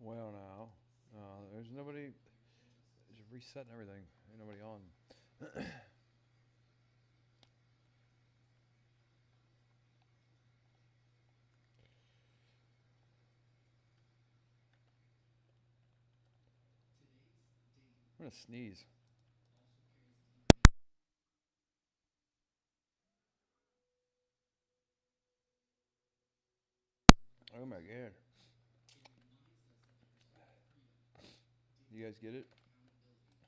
Well, now, there's nobody. Just resetting everything. Ain't nobody on. I'm gonna sneeze. Oh my god. You guys get it?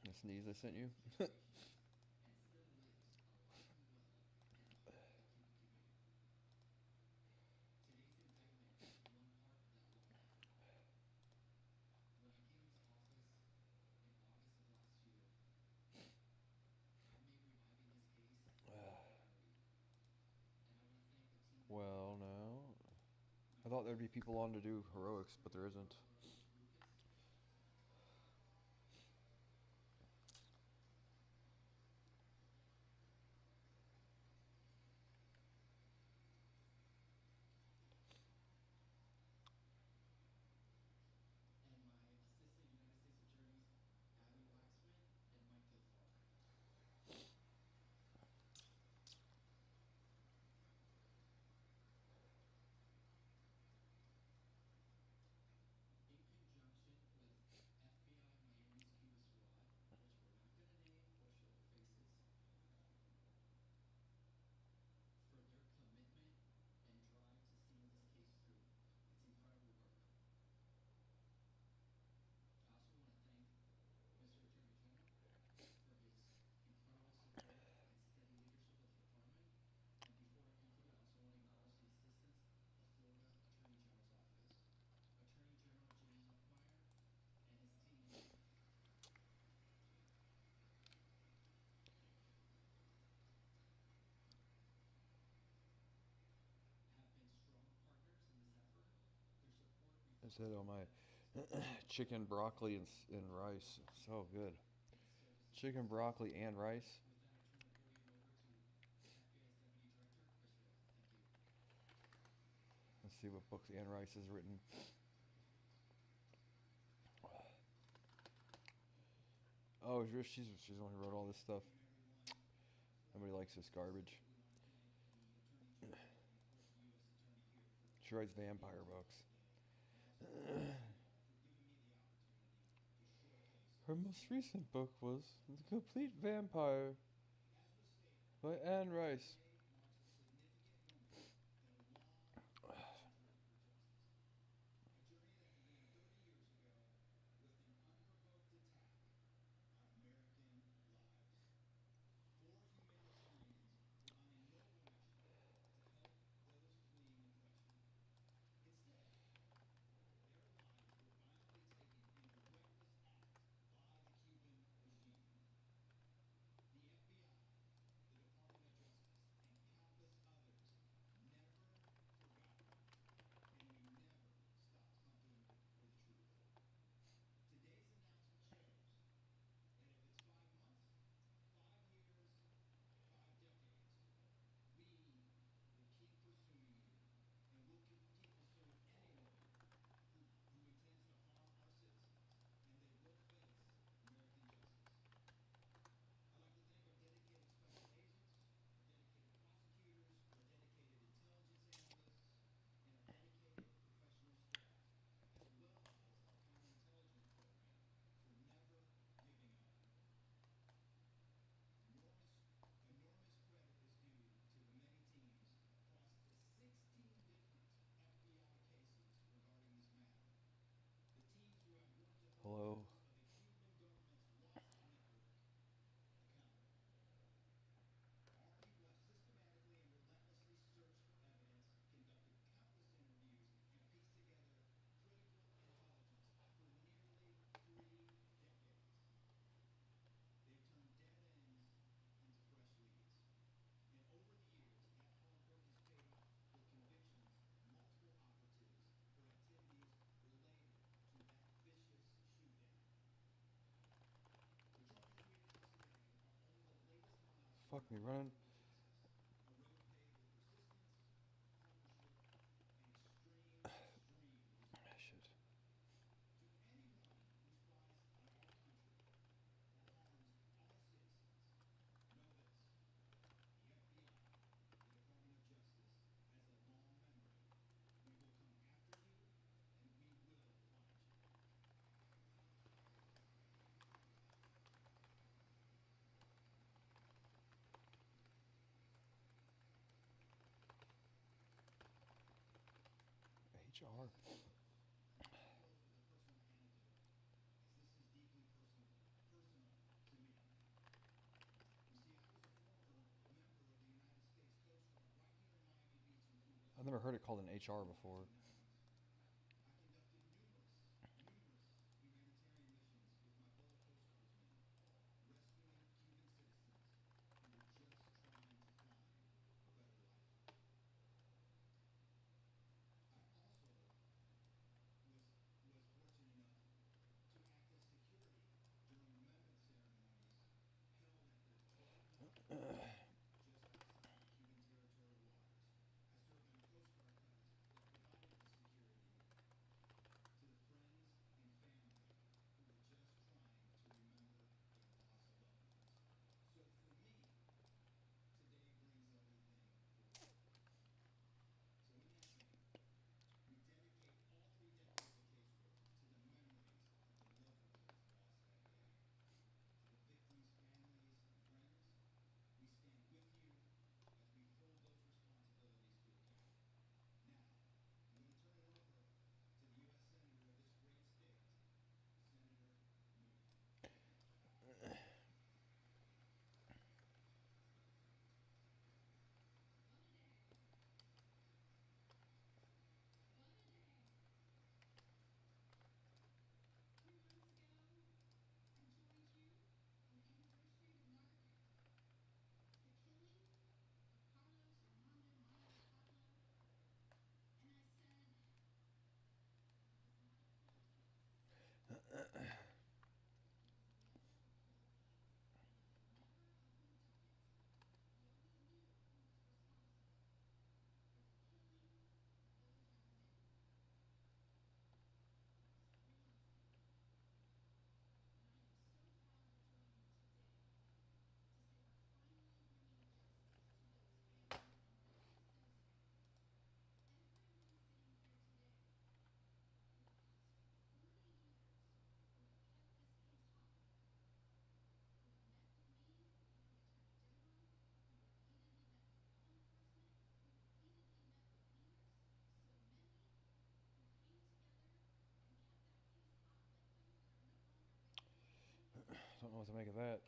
The sneeze I sent you? Well, no. I thought there'd be people on to do heroics, but there isn't. I said on my chicken, broccoli, and rice. So good. Chicken, broccoli, and rice. Let's see what books Anne Rice has written. Oh, she's the one who wrote all this stuff. Nobody likes this garbage. She writes vampire books. Her most recent book was The Complete Vampire by Anne Rice. Hello. Fuck me running. Shit. HR. I've never heard it called an HR before. Don't know what to make of that.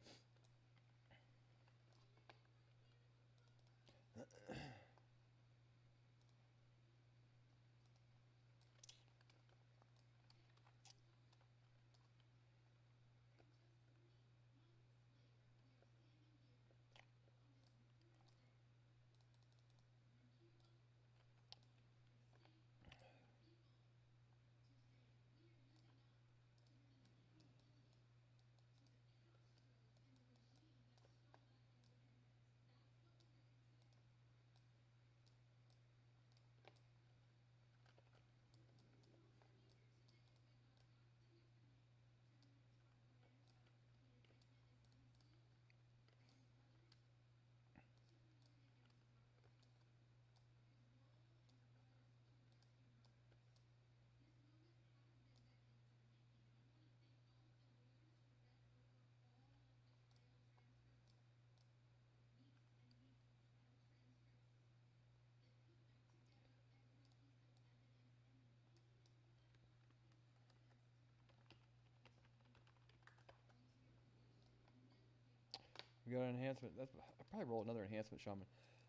We got an enhancement. That's I probably roll another enhancement shaman.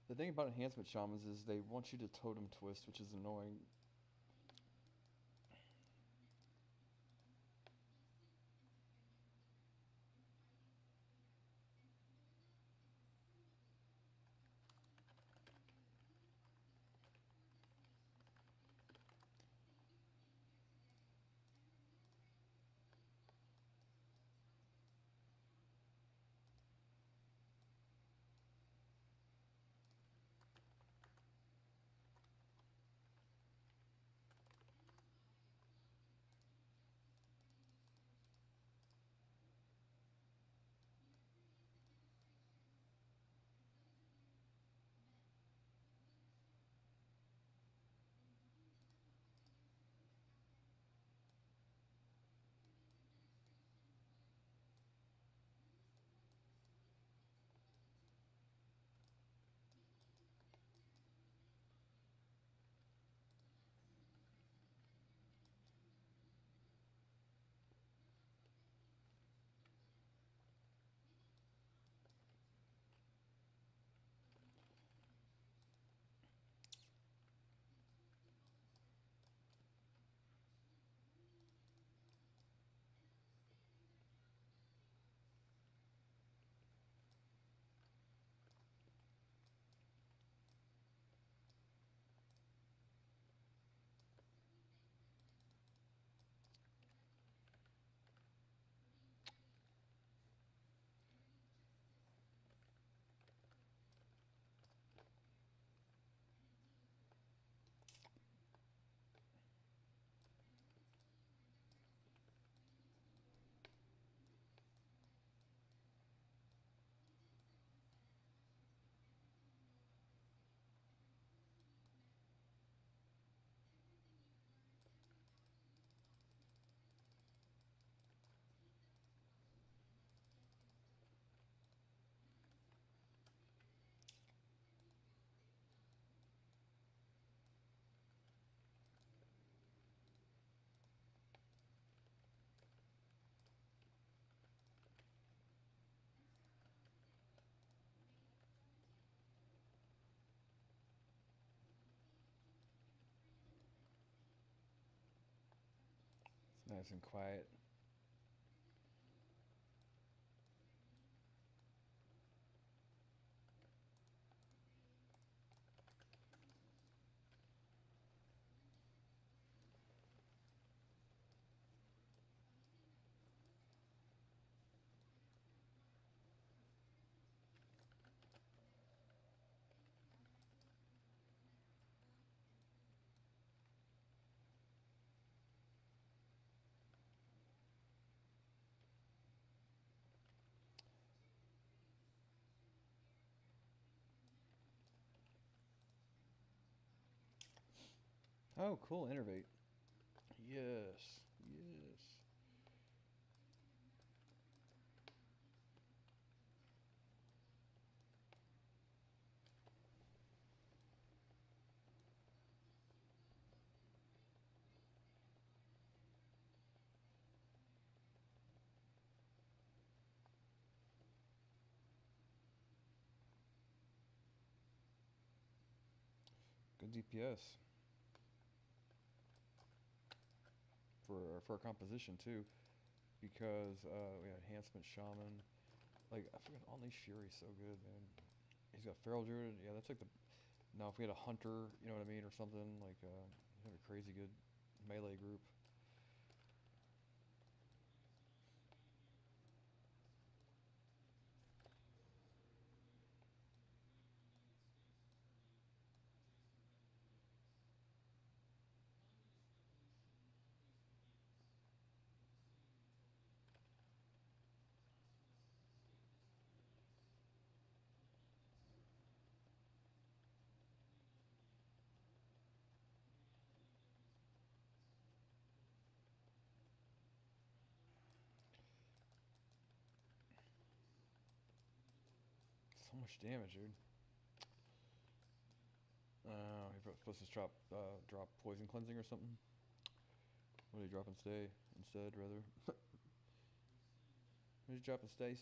The thing about enhancement shamans is they want you to totem twist, which is annoying. Nice and quiet. Oh, cool. Innervate. Yes. Yes. Good DPS for our composition too, because we had enhancement shaman. Like I forget, Unleash Fury so good, man. He's got feral druid. Yeah, that's like the. Now if we had a hunter, you know what I mean, or something like, we have a crazy good melee group. So much damage, dude. He's supposed to drop poison cleansing or something. What did he drop and stay instead, rather? What did he drop and stay?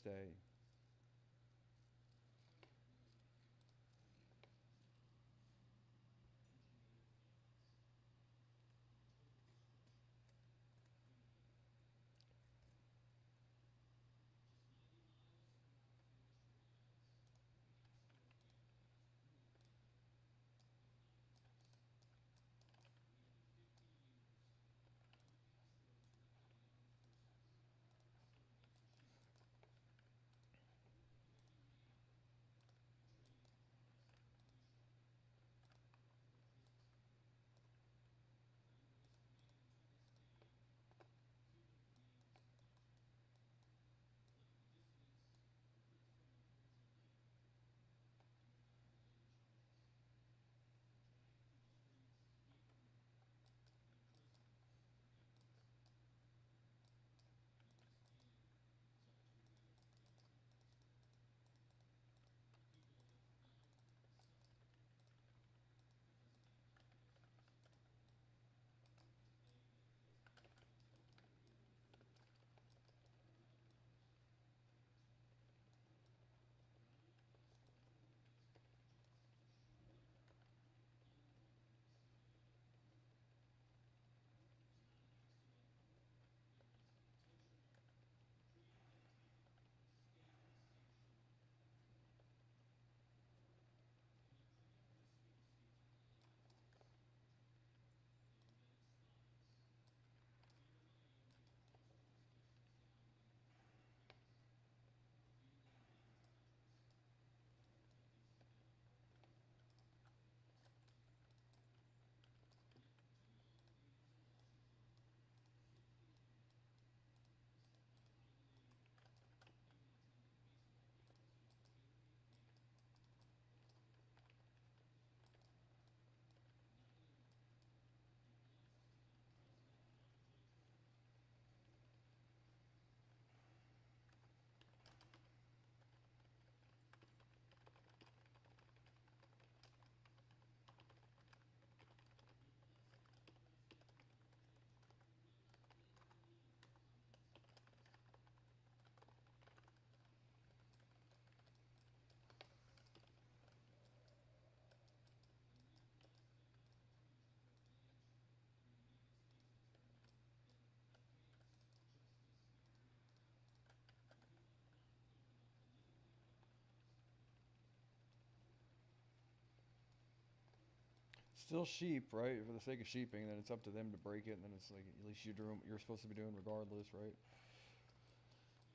still sheep, right? For the sake of sheeping, then it's up to them to break it, and then it's like at least you're supposed to be doing regardless, right?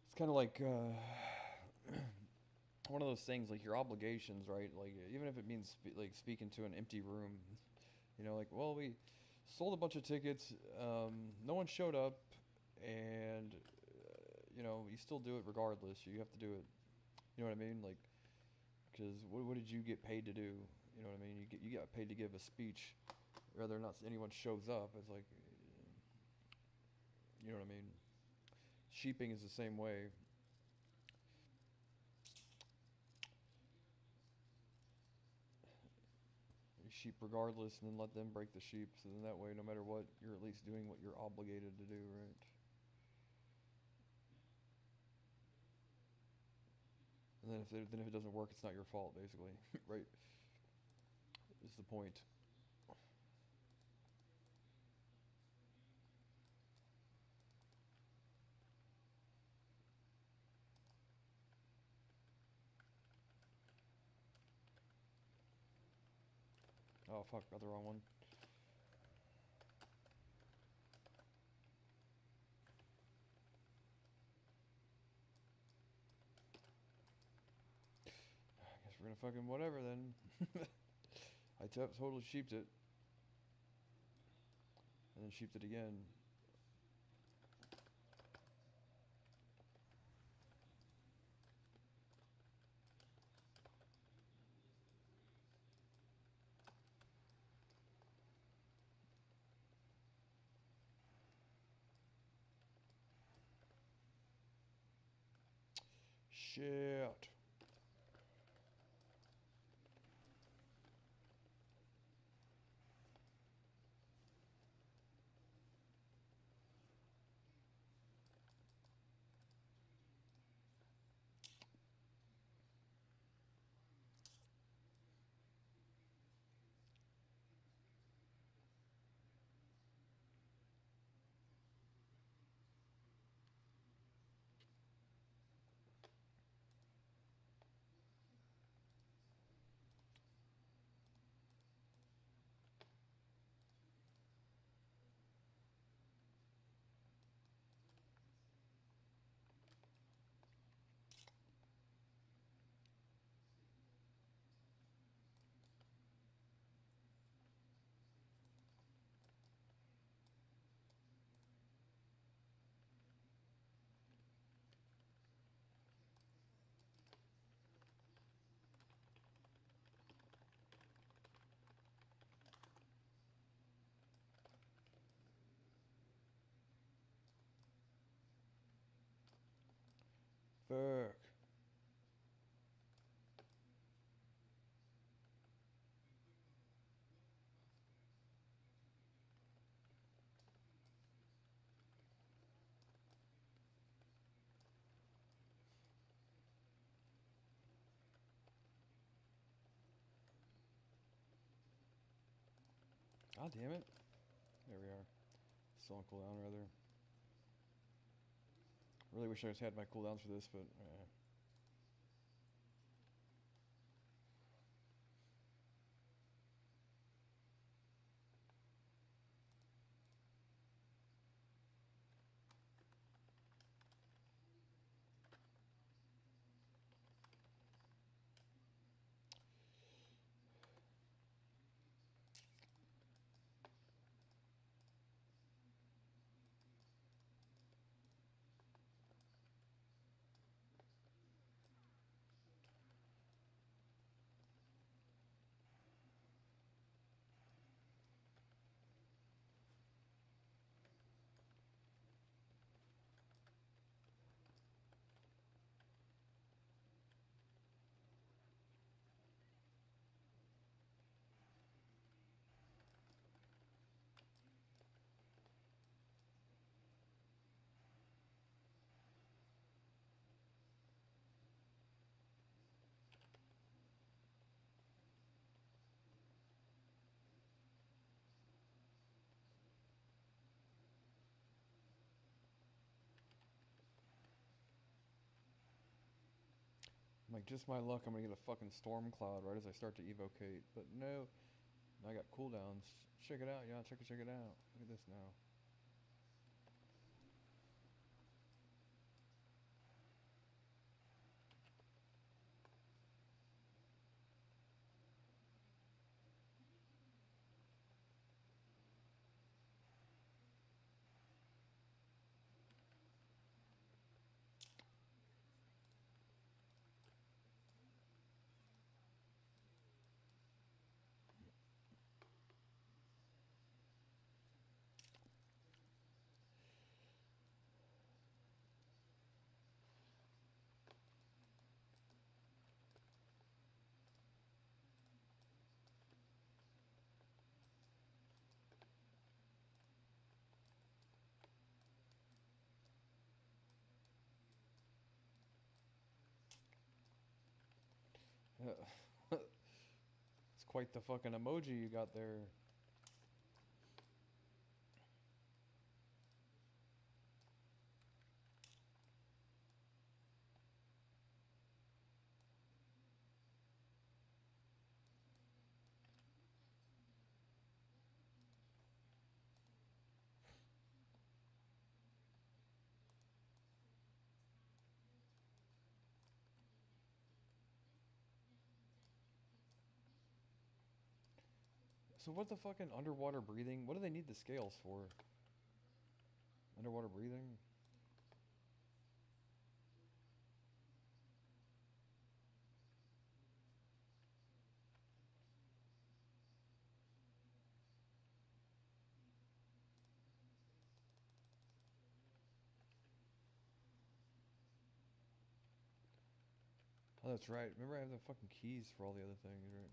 It's kind of like one of those things, like your obligations, right? Like even if it means like speaking to an empty room, like, well, we sold a bunch of tickets, no one showed up, and you still do it regardless. You have to do it. You know what I mean? Like, because what did you get paid to do? You know what I mean? You got paid to give a speech, whether or not anyone shows up. It's like, you know what I mean? Sheeping is the same way. You sheep regardless, and then let them break the sheep. So then that way, no matter what, you're at least doing what you're obligated to do, right? And then if it doesn't work, it's not your fault, basically, right? Is the point. Oh fuck, got the wrong one. I guess we're gonna fucking whatever then. Totally sheeped it, and then sheeped it again. Shit. Fuck. God damn it. There we are. Still on cooldown, rather. Really wish I just had my cooldowns for this, but I'm like, just my luck, I'm gonna get a fucking storm cloud right as I start to evocate. But no. Now I got cooldowns. Check it out, y'all. Check it out. Look at this now. It's quite the fucking emoji you got there. So what the fucking underwater breathing? What do they need the scales for? Underwater breathing? Oh, that's right. Remember I have the fucking keys for all the other things, right?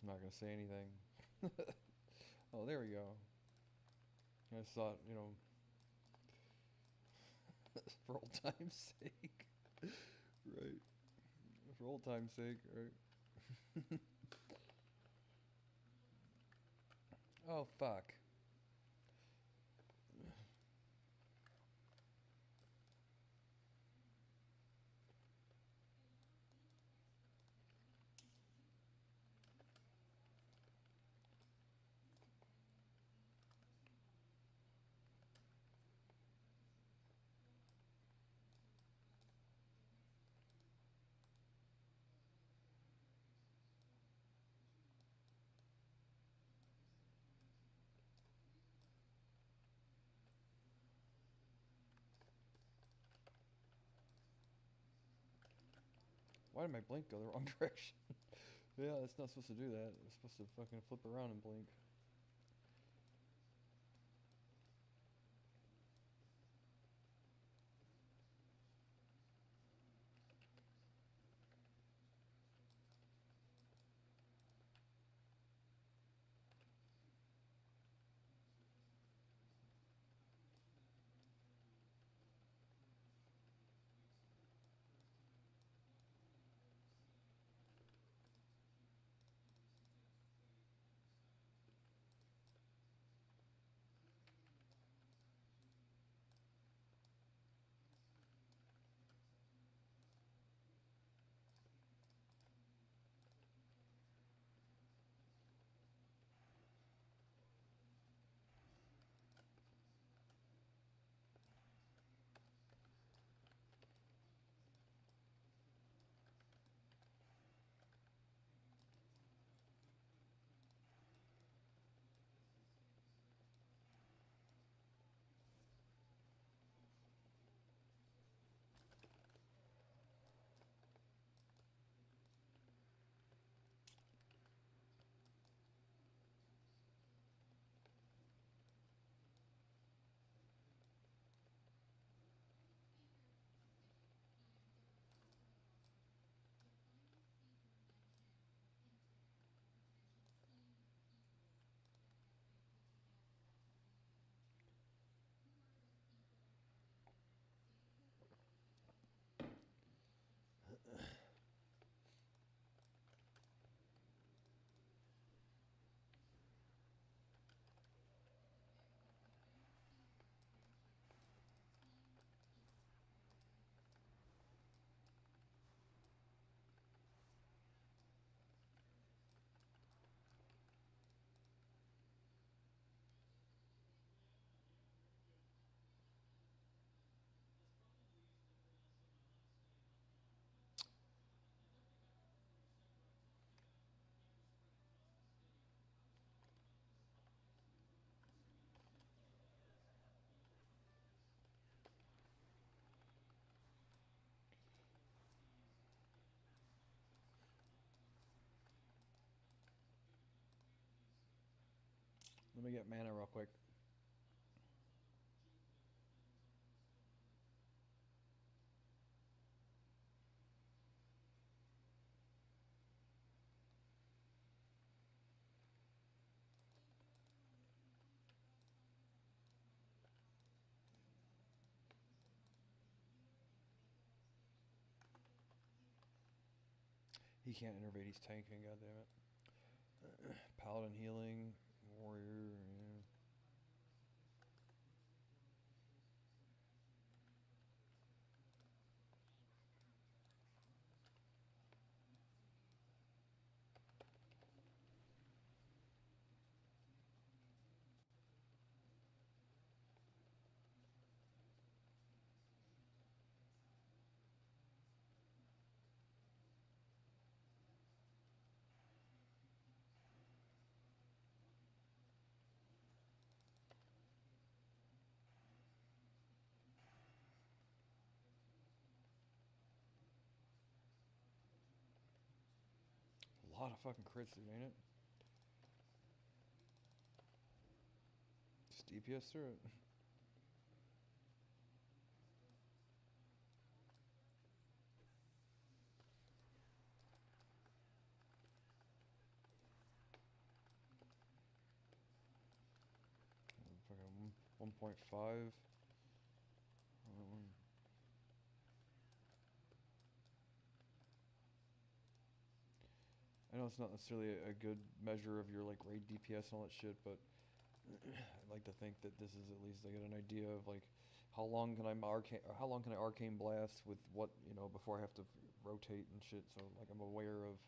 I'm not gonna say anything. Oh, there we go. I just thought, you know, for old time's sake. Right. For old time's sake, right? Oh, fuck. Why did my blink go the wrong direction? Yeah, it's not supposed to do that. It's supposed to fucking flip around and blink. Let me get mana real quick. He can't innervate, he's tanking, goddammit. Paladin healing, warrior, yeah. A lot of fucking crits, dude, ain't it? Just DPS through it. Fucking 1.5. I know it's not necessarily a good measure of your like raid DPS and all that shit, but I'd like to think that this is at least I get an idea of like how long can I arcane blast with what, you know, before I have to rotate and shit. So like I'm aware of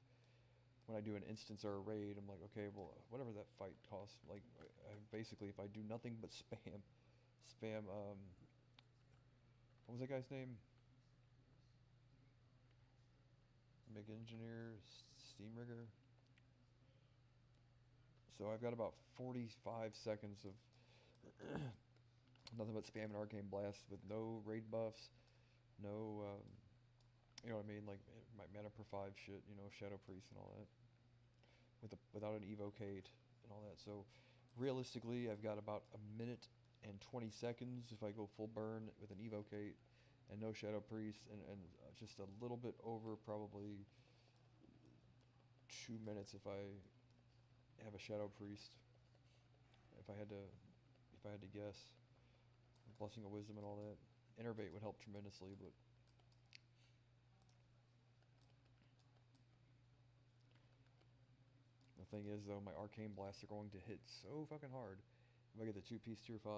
when I do an instance or a raid, I'm like, okay, well, whatever that fight costs, like I basically if I do nothing but spam what was that guy's name? Mig engineer, steam rigger. So I've got about 45 seconds of nothing but spamming arcane blasts with no raid buffs, no, you know what I mean, like my mana per 5 shit, you know, shadow priest and all that, without an evocate and all that. So realistically, I've got about a minute and 20 seconds if I go full burn with an evocate and no shadow priest, and just a little bit over probably 2 minutes if I have a shadow priest. If I had to guess, blessing of wisdom and all that, innervate would help tremendously, but the thing is though, my arcane blasts are going to hit so fucking hard if I get the 2-piece tier 5.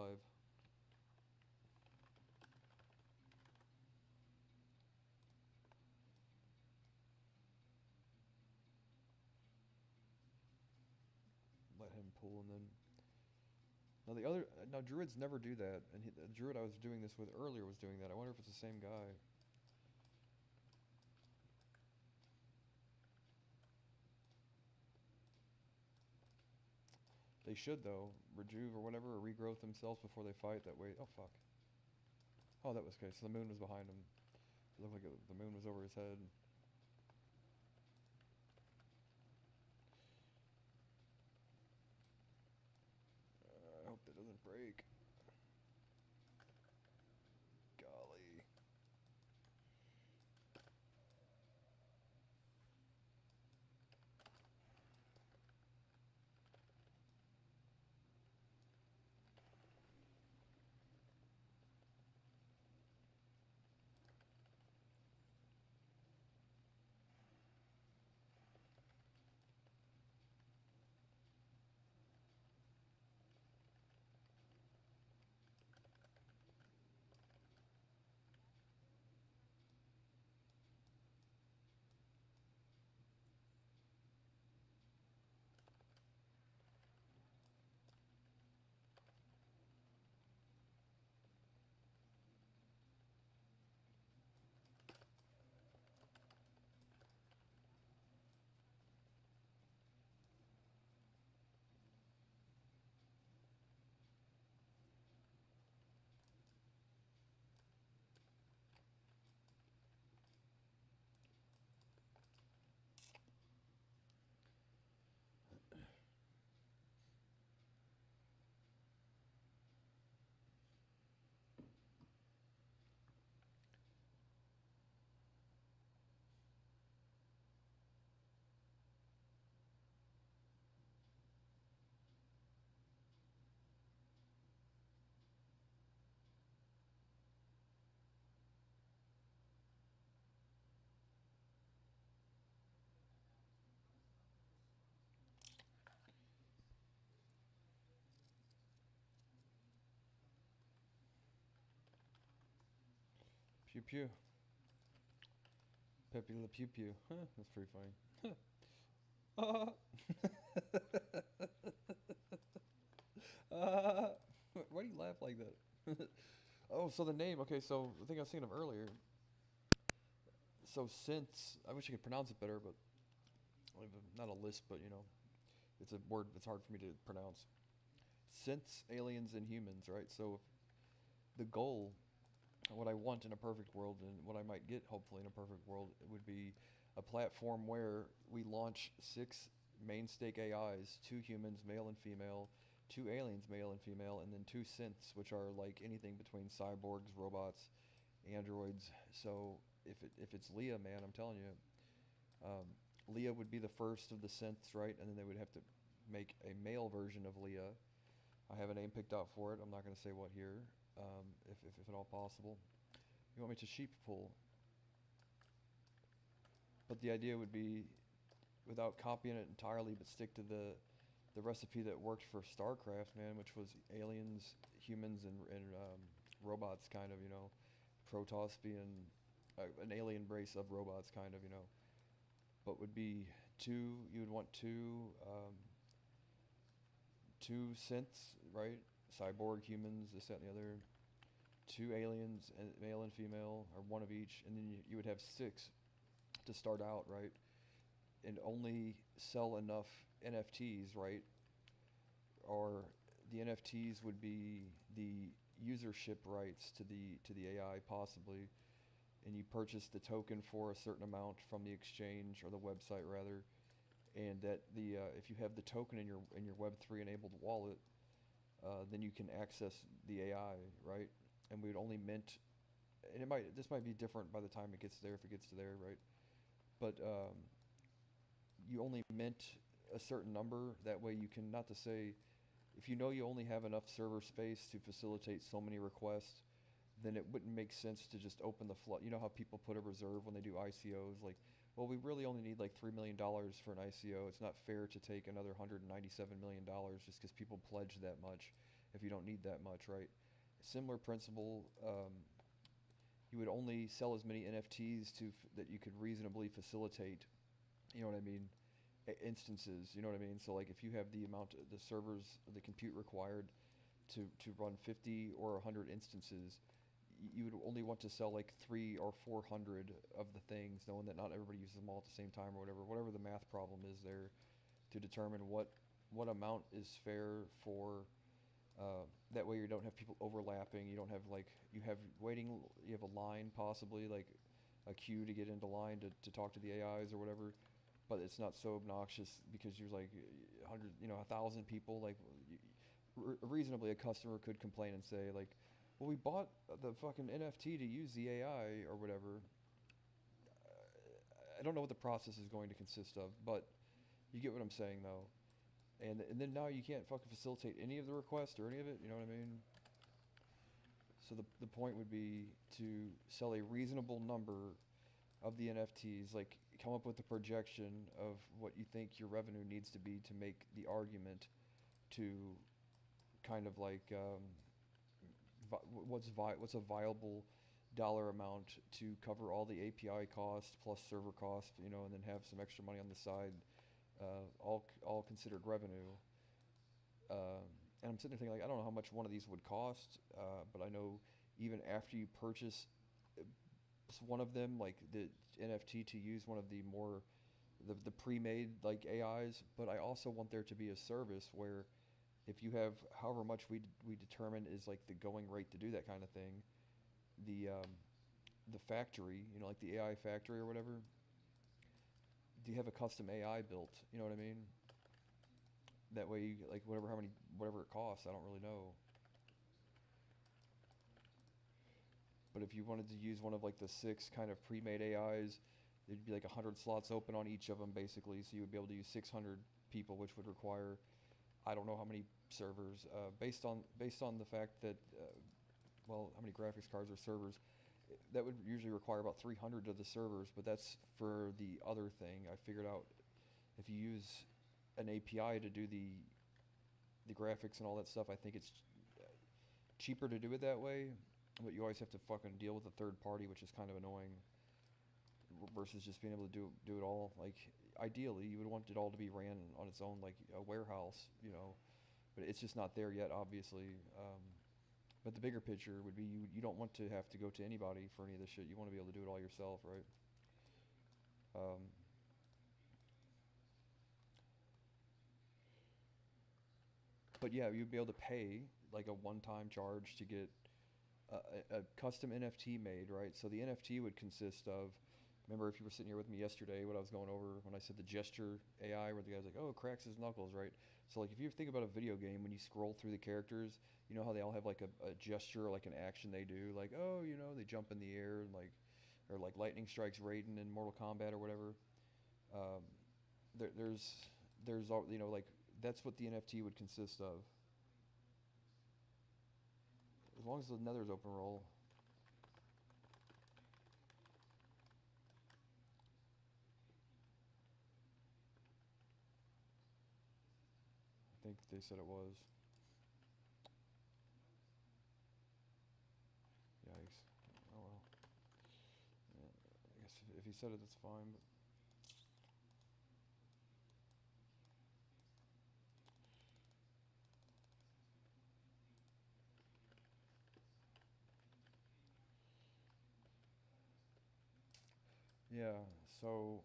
Let him pull, and then now druids never do that, and the druid I was doing this with earlier was doing that. I wonder if it's the same guy. They should though, rejuve or whatever, or regrowth themselves before they fight. That way, oh fuck. Oh, that was okay. So the moon was behind him. It looked like the moon was over his head. I hope that doesn't break. Golly. Pew pew. Pepe Le Pew Pew. Huh, that's pretty funny. uh, why do you laugh like that? Oh, so the name. Okay, so the thing I was thinking of earlier. So since I wish I could pronounce it better, but not a lisp, but it's a word that's hard for me to pronounce. Since aliens and humans, right? So the goal, what I want in a perfect world, and what I might get hopefully in a perfect world, it would be a platform where we launch 6 main stake AIs, 2 humans, male and female, 2 aliens, male and female, and then 2 synths, which are like anything between cyborgs, robots, androids. So if it's Leah, man, I'm telling you, um, Leah would be the first of the synths, right? And then they would have to make a male version of Leah. I have a name picked out for it. I'm not going to say what here, if at all possible. You want me to sheep pull? But the idea would be, without copying it entirely, but stick to the recipe that worked for StarCraft, man, which was aliens, humans, and robots, kind of, Protoss being an alien race of robots, kind of, But would be two. You would want two synths, right? Cyborg, humans, this, that, and the other. 2 aliens, and male and female, or 1 of each, and then you would have 6 to start out, right? And only sell enough NFTs, right? Or the NFTs would be the usership rights to the AI, possibly, and you purchase the token for a certain amount from the exchange, or the website rather, and that if you have the token in your Web3 enabled wallet, then you can access the AI, right? And we would only mint, and this might be different by the time it gets there, if it gets to there, right? But you only mint a certain number. That way you can, not to say, if you only have enough server space to facilitate so many requests, then it wouldn't make sense to just open the flood. You know how people put a reserve when they do ICOs, like, well, we really only need like $3 million for an ICO. It's not fair to take another $197 million just because people pledge that much if you don't need that much, right? Similar principle. You would only sell as many NFTs that you could reasonably facilitate, you know what I mean, instances, you know what I mean? So like if you have the servers, the compute required to run 50 or 100 instances, you would only want to sell like 300 or 400 of the things, knowing that not everybody uses them all at the same time, or whatever the math problem is there, to determine what amount is fair for. That way you don't have people overlapping. You don't have you have a line, possibly like a queue to get into line to talk to the AIs or whatever, but it's not so obnoxious because you're like 100, 1,000 people. Like reasonably, a customer could complain and say like, well, we bought the fucking NFT to use the AI or whatever. I don't know what the process is going to consist of, but you get what I'm saying, though. And then now you can't fucking facilitate any of the requests or any of it, you know what I mean? So the point would be to sell a reasonable number of the NFTs, like come up with a projection of what you think your revenue needs to be to make the argument to kind of like what's a viable dollar amount to cover all the API costs plus server costs, and then have some extra money on the side, all considered revenue. And I'm sitting there thinking, like, I don't know how much one of these would cost, but I know even after you purchase one of them, like the NFT, to use one of the more the pre-made like AIs, but I also want there to be a service where if you have however much we determine is like the going rate to do that kind of thing, the factory, like the AI factory or whatever, do you have a custom AI built? You know what I mean? That way, you, like whatever it costs, I don't really know. But if you wanted to use one of like the 6 kind of pre-made AIs, there'd be like 100 slots open on each of them basically, so you would be able to use 600 people, which would require, I don't know how many servers, based on the fact that, how many graphics cards or servers. That would usually require about 300 of the servers, but that's for the other thing. I figured out if you use an API to do the graphics and all that stuff, I think it's cheaper to do it that way. but you always have to fucking deal with a third party, which is kind of annoying. Versus just being able to do it all. Like ideally, you would want it all to be ran on its own, like a warehouse, you know. But it's just not there yet, obviously. But the bigger picture would be you don't want to have to go to anybody for any of this shit. You want to be able to do it all yourself, right? Um, but yeah, you'd be able to pay like a one-time charge to get a custom NFT made, right? So the NFT would consist of, remember if you were sitting here with me yesterday, what I was going over when I said the gesture AI, where the guy's like, oh, it cracks his knuckles, right? So like if you think about a video game, when you scroll through the characters, you know how they all have like a gesture, like an action they do, like, oh, you know, they jump in the air and like, or like lightning strikes Raiden in Mortal Kombat or whatever. Um, there, there's all, you know, like that's what the NFT would consist of. As long as the nether's open roll. I think they said it was. Yikes. Oh well. Yeah, I guess if he said it, that's fine. But yeah, so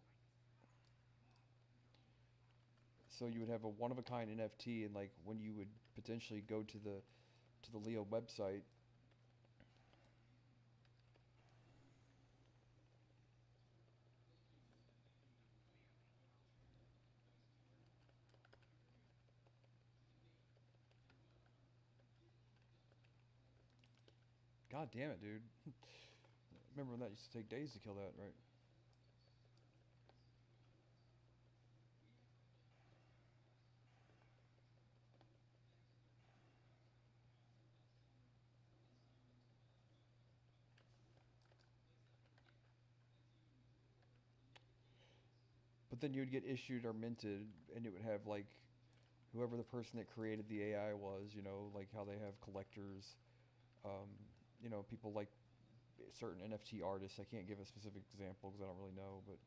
so you would have a one of a kind NFT, and like when you would potentially go to the Leo website. God damn it, dude! Remember when that used to take days to kill that, right? But then you would get issued or minted, and it would have like whoever the person that created the AI was, you know, like how they have collectors, um, you know, people like certain NFT artists. I can't give a specific example because I don't really know, but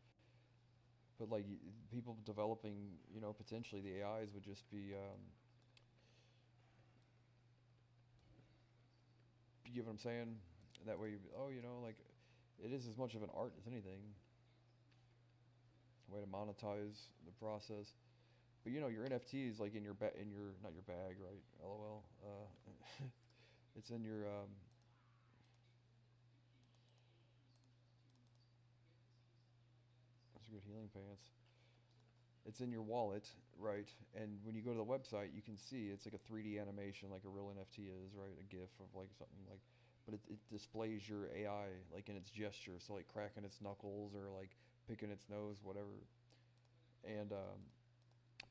like people developing, you know, potentially the AIs would just be, you get what I'm saying? That way, oh, you know, like it is as much of an art as anything. A way to monetize the process. But you know, your NFT is like in your in your not your bag, right? LOL. It's in your Those are good healing pants. It's in your wallet, right? And when you go to the website, you can see it's like a 3D animation, like a real NFT is, right? A GIF of like something like, but it displays your AI like in its gesture, so like cracking its knuckles or like picking its nose, whatever. And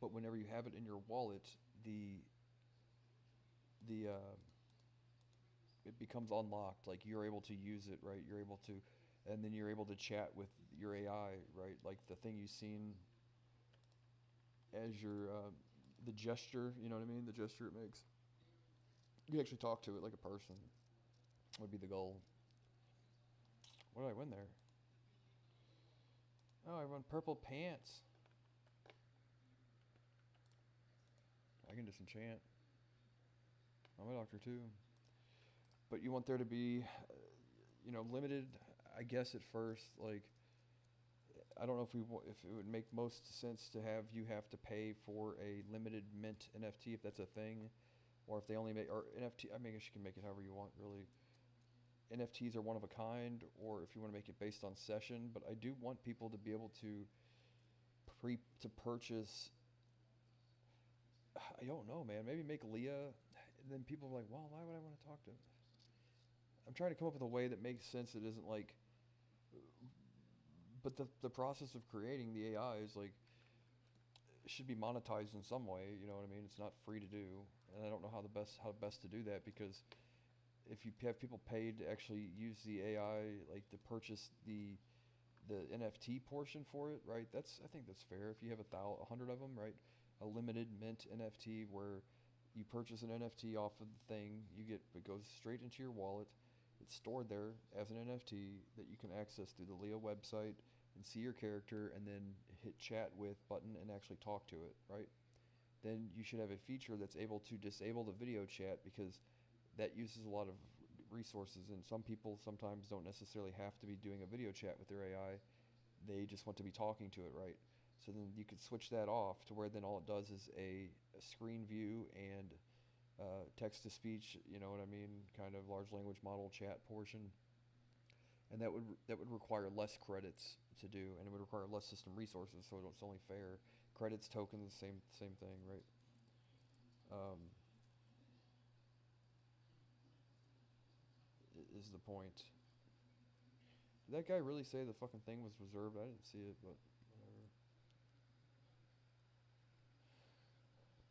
but whenever you have it in your wallet, the the it becomes unlocked. Like you're able to use it, right? You're able to, and then you're able to chat with your AI, right? Like the thing you've seen as your the gesture, you know what I mean? The gesture it makes. You actually talk to it like a person. Would be the goal. What did I win there? Oh, I won purple pants. I can disenchant. I'm a doctor too. But you want there to be, you know, limited. I guess at first, like I don't know if if it would make most sense to have you have to pay for a limited mint NFT if that's a thing, or if they only make or NFT. I mean, I guess you can make it however you want, really. NFTs are one of a kind, or if you want to make it based on session. But I do want people to be able to purchase. I don't know, man. Maybe make Leah, and then people are like, well, why would I want to talk to him? I'm trying to come up with a way that makes sense that isn't like, but the process of creating the AI is like should be monetized in some way. You know what I mean? It's not free to do, and I don't know how best to do that because if you have people paid to actually use the AI, like to purchase the NFT portion for it, right? I think that's fair. If you have 100 of them, right? A limited mint NFT where you purchase an NFT off of the thing, it goes straight into your wallet. It's stored there as an NFT that you can access through the Leah website and see your character and then hit chat with button and actually talk to it, right? Then you should have a feature that's able to disable the video chat because that uses a lot of resources, and some people sometimes don't necessarily have to be doing a video chat with their AI. They just want to be talking to it, right? So then you could switch that off to where then all it does is a screen view and text to speech, you know what I mean, kind of large language model chat portion, and that would require less credits to do, and it would require less system resources. So it's only fair. Credits, tokens, same thing, right? Um, is the point. Did that guy really say the fucking thing was reserved? I didn't see it, but whatever.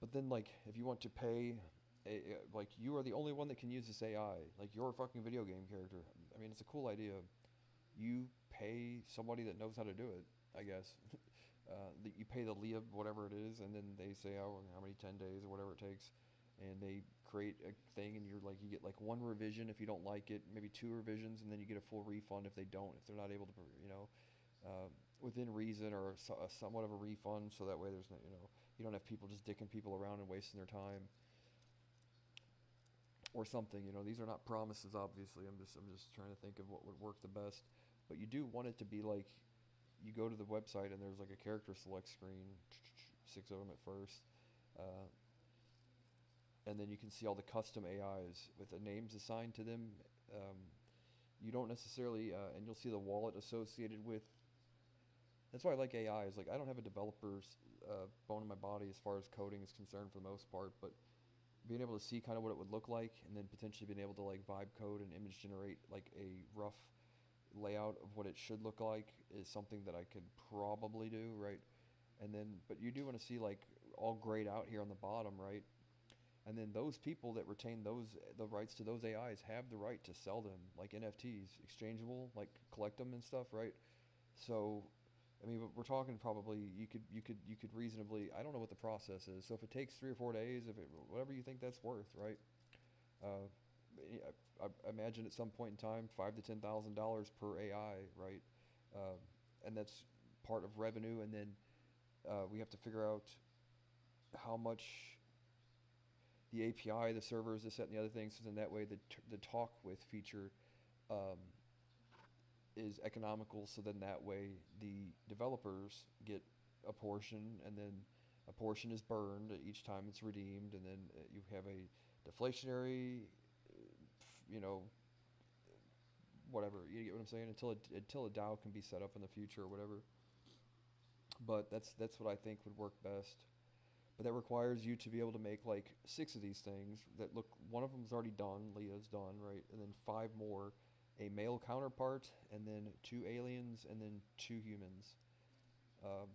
But then, like, if you want to pay, like, you are the only one that can use this AI. Like, you're a fucking video game character. I mean, it's a cool idea. You pay somebody that knows how to do it, I guess. That you pay the Leah whatever it is, and then they say, oh, how many 10 days or whatever it takes, and they create a thing, and you're like, you get like one revision if you don't like it, maybe two revisions, and then you get a full refund if they don't, if they're not able to, within reason, or somewhat of a refund, so that way there's no, you don't have people just dicking people around and wasting their time or something. These are not promises, obviously. I'm just trying to think of what would work the best, but you do want it to be like, you go to the website and there's like a character select screen, 6 of them at first, uh, and then you can see all the custom AIs with the names assigned to them. Um, you don't necessarily, and you'll see the wallet associated with. That's why I like AIs. Like, I don't have a developer's bone in my body as far as coding is concerned for the most part, but being able to see kind of what it would look like, and then potentially being able to like vibe code and image generate like a rough layout of what it should look like is something that I could probably do, right? And then, but you do want to see like all grayed out here on the bottom, right? And then those people that retain the rights to those AIs have the right to sell them like NFTs, exchangeable, like collect them and stuff, right? So, I mean, we're talking probably you could reasonably. I don't know what the process is. So if it takes 3 or 4 days, if it whatever you think that's worth, right? Uh, I imagine at some point in time, $5,000 to $10,000 per AI, right? Uh, and that's part of revenue. And then we have to figure out how much the API, the servers, this, that, and the other things. So then that way the talk with feature um, is economical. So then that way the developers get a portion, and then a portion is burned each time it's redeemed, and then you have a deflationary, you know, whatever. You get what I'm saying? Until a DAO can be set up in the future or whatever. But that's what I think would work best. But that requires you to be able to make like 6 of these things that look. One of them's already done. Leah's done, right? And then 5 more, a male counterpart, and then 2 aliens, and then 2 humans. Um,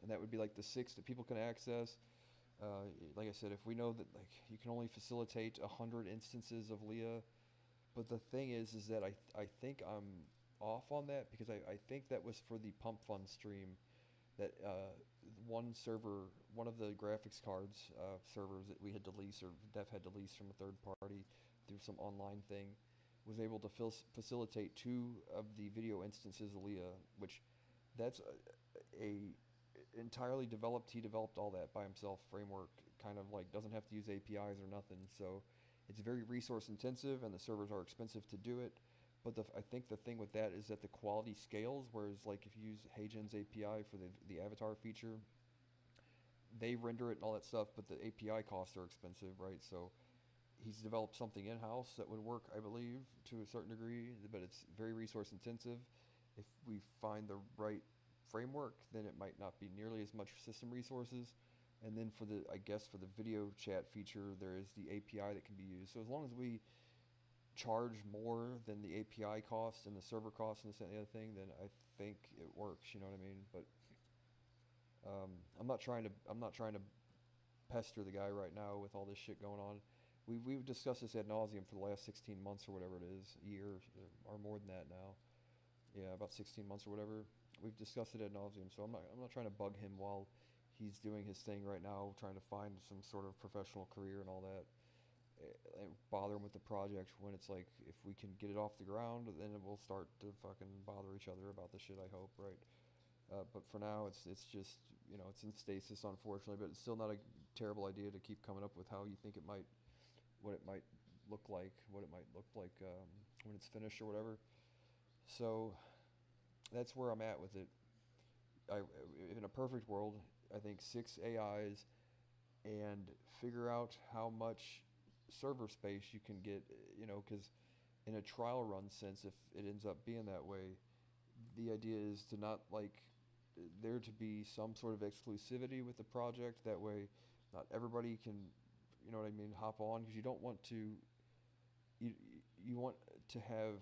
and that would be like the 6 that people can access. Like I said, if we know that like you can only facilitate 100 instances of Leah, but the thing is that I think I'm off on that, because I think that was for the Pump Fund stream, that one server, one of the graphics cards servers that we had to lease, or Dev had to lease from a third party through some online thing, was able to facilitate 2 of the video instances of Leah, which that's a entirely developed. He developed all that by himself. Framework, kind of like, doesn't have to use APIs or nothing. So it's very resource intensive, and the servers are expensive to do it. But I think the thing with that is that the quality scales. Whereas like if you use HeyGen's API for the avatar feature, they render it and all that stuff, but the API costs are expensive, right? So he's developed something in-house that would work, I believe, to a certain degree, but it's very resource intensive. If we find the right framework, then it might not be nearly as much system resources. And then I guess for the video chat feature, there is the API that can be used. So as long as we charge more than the API cost and the server cost and this and the other thing, then I think it works. You know what I mean? But I'm not trying to pester the guy right now with all this shit going on. We've discussed this ad nauseum for the last 16 months or whatever it is, a year or more than that now. Yeah, about 16 months or whatever. We've discussed it ad nauseum, so I'm not trying to bug him while he's doing his thing right now, trying to find some sort of professional career and all that. and bother them with the project when it's like if we can get it off the ground, then we'll start to fucking bother each other about the shit. I hope, right? But for now, it's just it's in stasis, unfortunately. But it's still not a terrible idea to keep coming up with how you think it might, what it might look like, what it might look like when it's finished or whatever. So that's where I'm at with it. I, in a perfect world, I think 6 AIs and figure out how much server space you can get, because in a trial run sense, if it ends up being that way, the idea is to not like there to be some sort of exclusivity with the project. That way, not everybody can, you know what I mean, hop on because you don't want to. You you want to have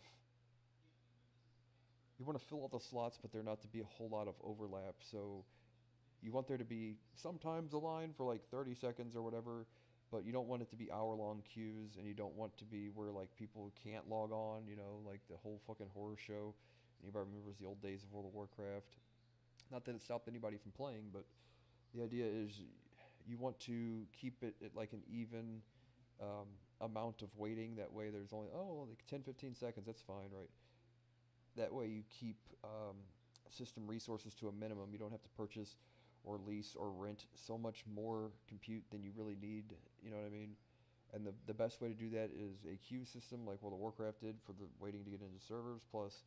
you want to fill all the slots, but there not to be a whole lot of overlap. So you want there to be sometimes a line for like 30 seconds or whatever, but you don't want it to be hour-long queues, and you don't want to be where like people can't log on. Like the whole fucking horror show. Anybody remembers the old days of World of Warcraft? Not that it stopped anybody from playing, but the idea is you want to keep it at like an even amount of waiting. That way there's only, like 10, 15 seconds. That's fine, right? That way you keep system resources to a minimum. You don't have to purchase or lease or rent so much more compute than you really need. You know what I mean? And the best way to do that is a queue system like World of Warcraft did for the waiting to get into servers, plus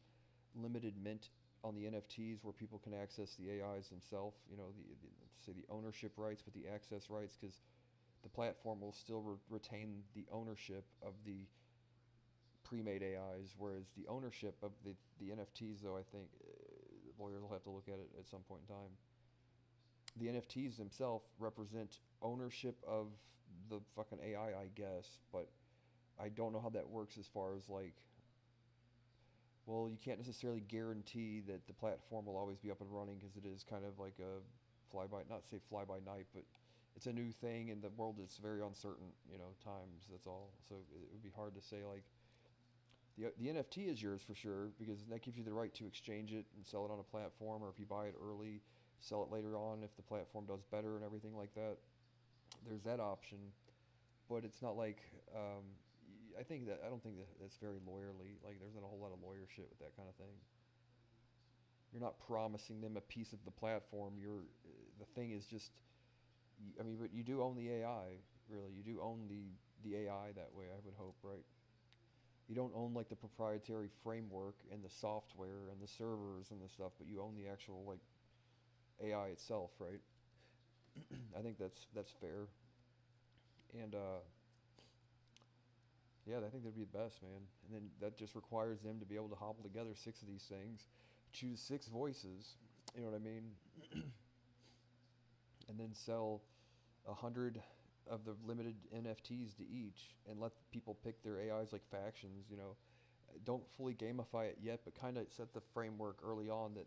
limited mint on the NFTs where people can access the AIs themselves. Say the ownership rights, but the access rights, because the platform will still retain the ownership of the pre-made AIs, whereas the ownership of the NFTs, though, I think lawyers will have to look at it at some point in time. The NFTs themselves represent ownership of the fucking AI, I guess, but I don't know how that works as far as like, well, you can't necessarily guarantee that the platform will always be up and running because it is kind of like a not say fly by night, but it's a new thing in the world. It's very uncertain, times. That's all. So it would be hard to say like the NFT is yours for sure because that gives you the right to exchange it and sell it on a platform, or if you buy it early, sell it later on if the platform does better and everything like that. There's that option, but it's not like I don't think that that's very lawyerly. Like there's not a whole lot of lawyer shit with that kind of thing. You're not promising them a piece of the platform. The thing is just, I mean, but you do own the AI. Really, you do own the AI that way. I would hope, right? You don't own like the proprietary framework and the software and the servers and the stuff, but you own the actual like AI itself, right? I think that's fair. And yeah, I think that'd be the best, man. And then that just requires them to be able to hobble together 6 of these things, choose 6 voices, you know what I mean? And then sell 100 of the limited NFTs to each, and let people pick their AIs like factions. Don't fully gamify it yet, but kind of set the framework early on that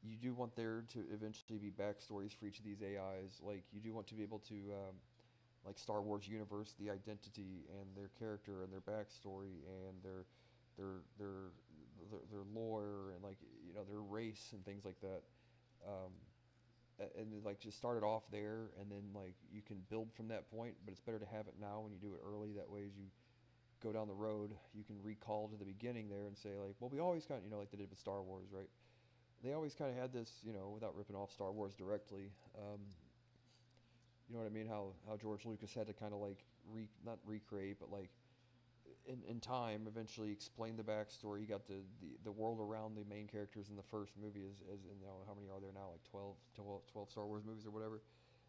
you do want there to eventually be backstories for each of these AIs. Like you do want to be able to, like Star Wars universe, the identity and their character and their backstory and their lore and like their race and things like that. Um, and then, like just start it off there, and then like you can build from that point. But it's better to have it now when you do it early. That way, as you go down the road, you can recall to the beginning there and say like, well, we always kind of like they did with Star Wars, right? They always kind of had this, without ripping off Star Wars directly. You know what I mean? How George Lucas had to kind of like not recreate, but like in time eventually explain the backstory. You got the world around the main characters in the first movie as how many are there now, like 12 Star Wars movies or whatever.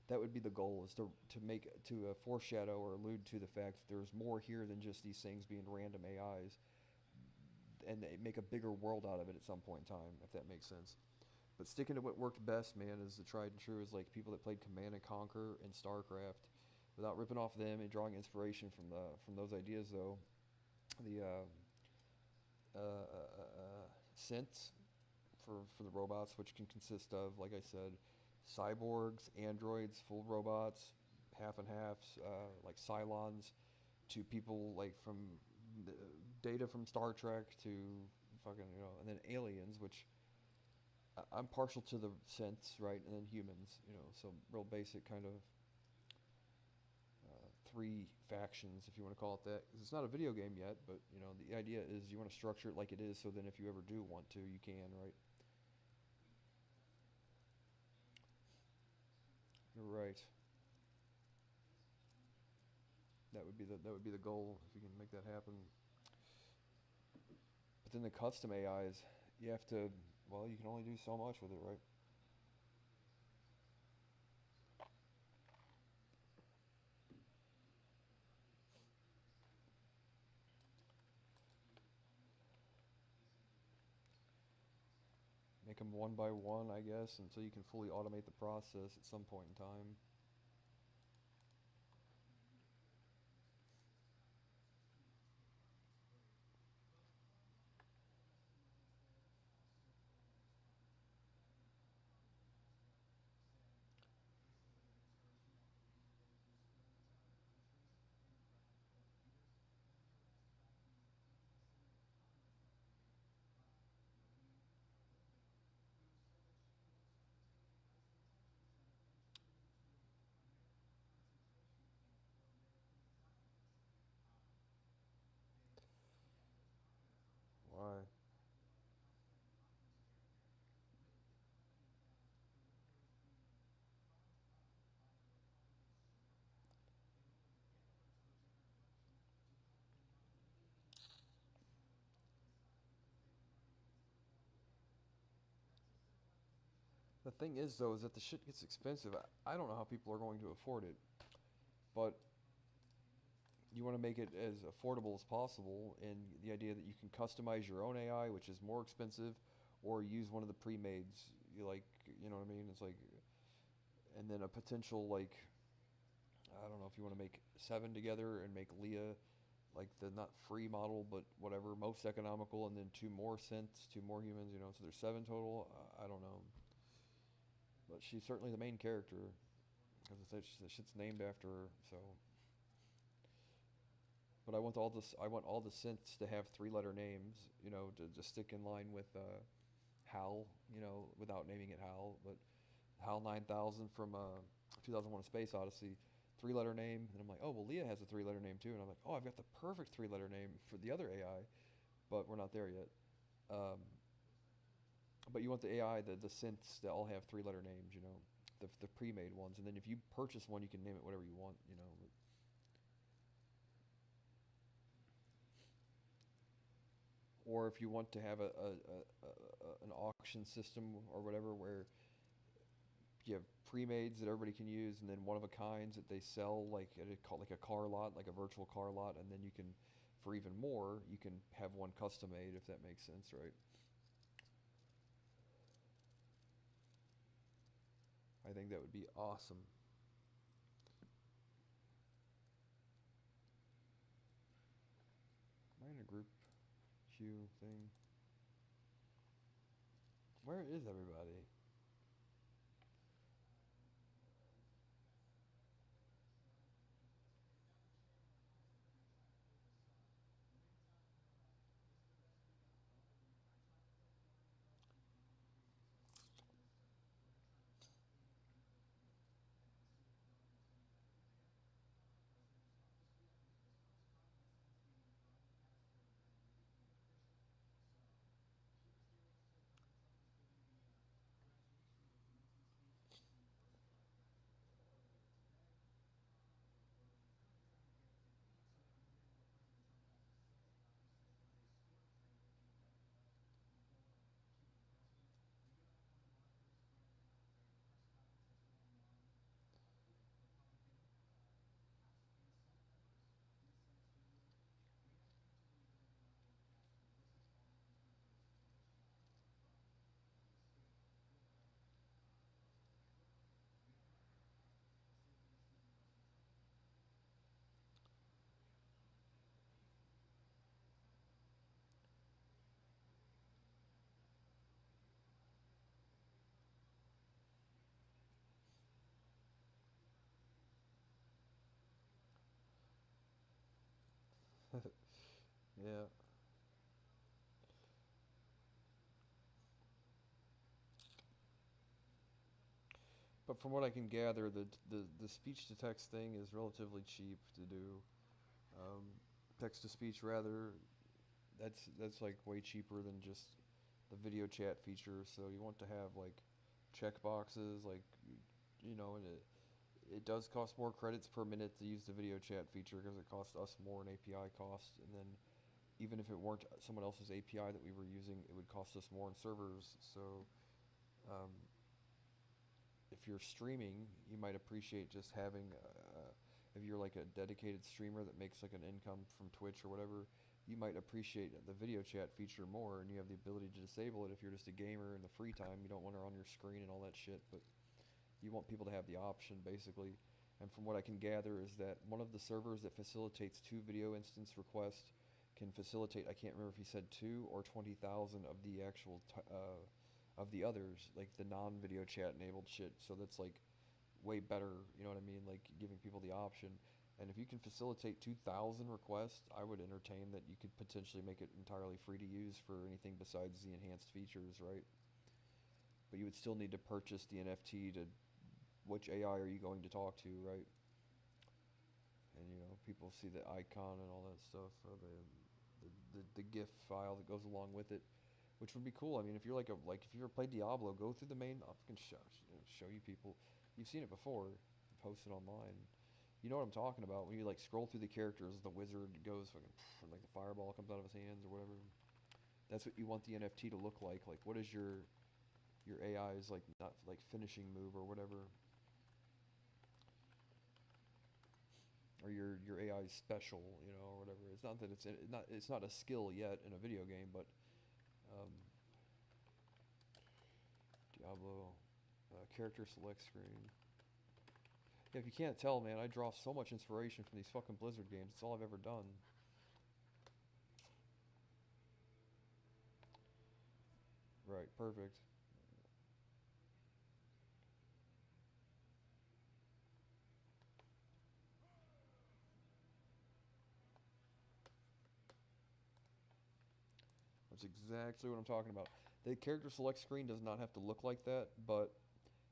That would be the goal, is to make to foreshadow or allude to the fact that there's more here than just these things being random AIs, and they make a bigger world out of it at some point in time, if that makes sense. But sticking to what worked best, man, is the tried and true, is like people that played Command and Conquer and StarCraft, without ripping off them and drawing inspiration from those ideas though. The synths for the robots, which can consist of, like I said, cyborgs, androids, full robots, half and halves, like Cylons, to people like from Data from Star Trek to fucking and then aliens, which I'm partial to the synths, right, and then humans, so real basic kind of three factions, if you want to call it that. 'Cause it's not a video game yet, but you know the idea is you want to structure it like it is, so then if you ever do want to, you can, right? Right. That would be the goal if you can make that happen. But then the custom AIs, you have to. Well, you can only do so much with it, right? Make them one by one, I guess, until you can fully automate the process at some point in time. Why? The thing is, though, is that the shit gets expensive. I don't know how people are going to afford it, but you want to make it as affordable as possible, and the idea that you can customize your own AI, which is more expensive, or use one of the pre-mades. You like, you know what I mean? It's like, and then a potential like, I don't know if you want to make seven together and make Leah like the not free model, but whatever, most economical, and then two more synths, two more humans. You know, so there's seven total. I don't know, but she's certainly the main character because the shit's named after her. So, but I want all the synths to have three-letter names. You know, to stick in line with HAL. You know, without naming it HAL, but HAL 9000 from 2001: A Space Odyssey. Three-letter name, and I'm like, oh well, Leah has a three-letter name too, and I'm like, oh, I've got the perfect three-letter name for the other AI, but we're not there yet. Um, but you want the AI, the synths that all have three-letter names, you know, the pre-made ones, and then if you purchase one, you can name it whatever you want, you know. Or if you want to have an auction system or whatever where you have pre-mades that everybody can use, and then one of a kinds that they sell like at like a car lot, like a virtual car lot, and then you can, for even more, you can have one custom made if that makes sense, right? I think that would be awesome. Am I in a group queue thing? Where is everybody? Yeah. But from what I can gather, the speech to text thing is relatively cheap to do. Um, Text to speech rather, that's like way cheaper than just the video chat feature. So you want to have like check boxes, like and it does cost more credits per minute to use the video chat feature because it costs us more in API cost, and then even if it weren't someone else's API that we were using, it would cost us more in servers. So um, if you're streaming, you might appreciate just having, if you're like a dedicated streamer that makes like an income from Twitch or whatever, you might appreciate the video chat feature more, and you have the ability to disable it if you're just a gamer in the free time. You don't want it on your screen and all that shit, but you want people to have the option basically. And from what I can gather is that one of the servers that facilitates 2 video instance requests can facilitate, I can't remember if he said 2 or 20,000 of the actual of the others, like the non-video chat enabled shit. So that's like way better, you know what I mean? Like giving people the option. And if you can facilitate 2,000 requests, I would entertain that you could potentially make it entirely free to use for anything besides the enhanced features, right? But you would still need to purchase the NFT to which AI are you going to talk to, right? And people see the icon and all that stuff, the GIF file that goes along with it, which would be cool. I mean, if you're if you ever played Diablo, go through the main. I can show you people. You've seen it before, post it online. You know what I'm talking about when you like scroll through the characters. The wizard goes fucking, and like the fireball comes out of his hands or whatever. That's what you want the NFT to look like. Like, what is your AI's like not like finishing move or whatever, or your AI is special, or whatever. It's not that it's not a skill yet in a video game, but um, Diablo character select screen. Yeah, if you can't tell, man, I draw so much inspiration from these fucking Blizzard games. It's all I've ever done. Right, perfect. That's exactly what I'm talking about. The character select screen does not have to look like that, but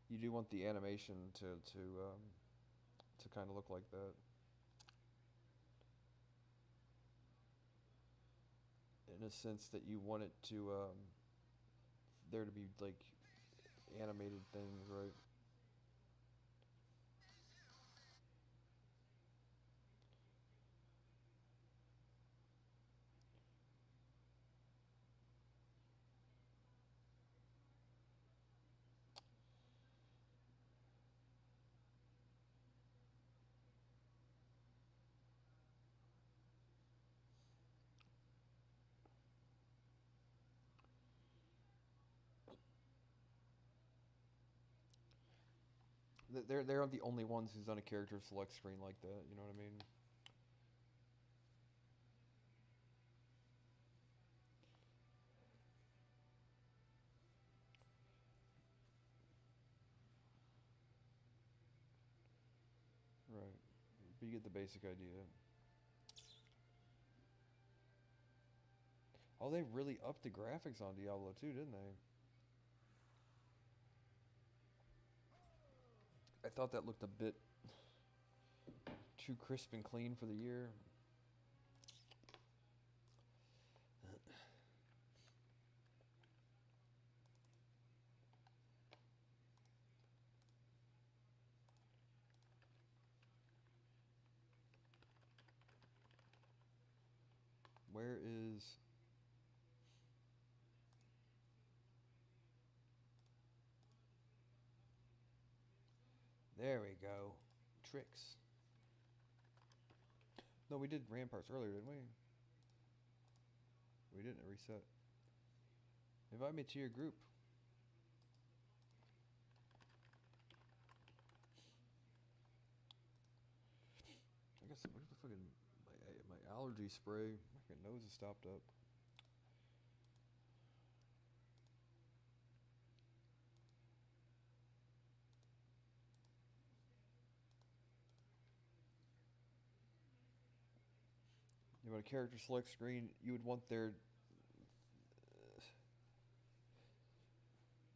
you do want the animation to kind of look like that. In a sense that you want it to there to be like animated things, right? They're the only ones who's done a character select screen like that. You know what I mean? Right. But you get the basic idea. Oh, they really upped the graphics on Diablo 2, didn't they? I thought that looked a bit too crisp and clean for the year. Where is... There we go. Tricks. No, we did ramparts earlier, didn't we? We didn't reset. Invite me to your group. I guess what the fucking my allergy spray. My nose is stopped up. You want a character select screen? You would want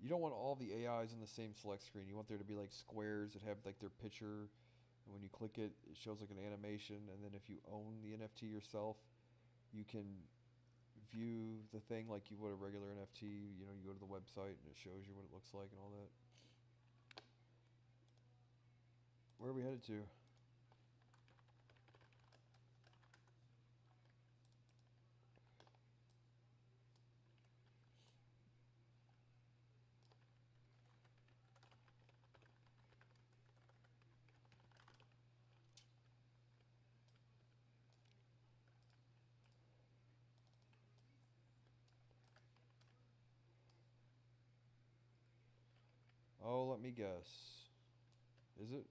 you don't want all the AIs in the same select screen. You want there to be like squares that have like their picture, and when you click it, it shows like an animation. And then if you own the NFT yourself, you can view the thing like you would a regular NFT. You know, you go to the website and it shows you what it looks like and all that. Where are we headed to? Oh, let me guess. Is it?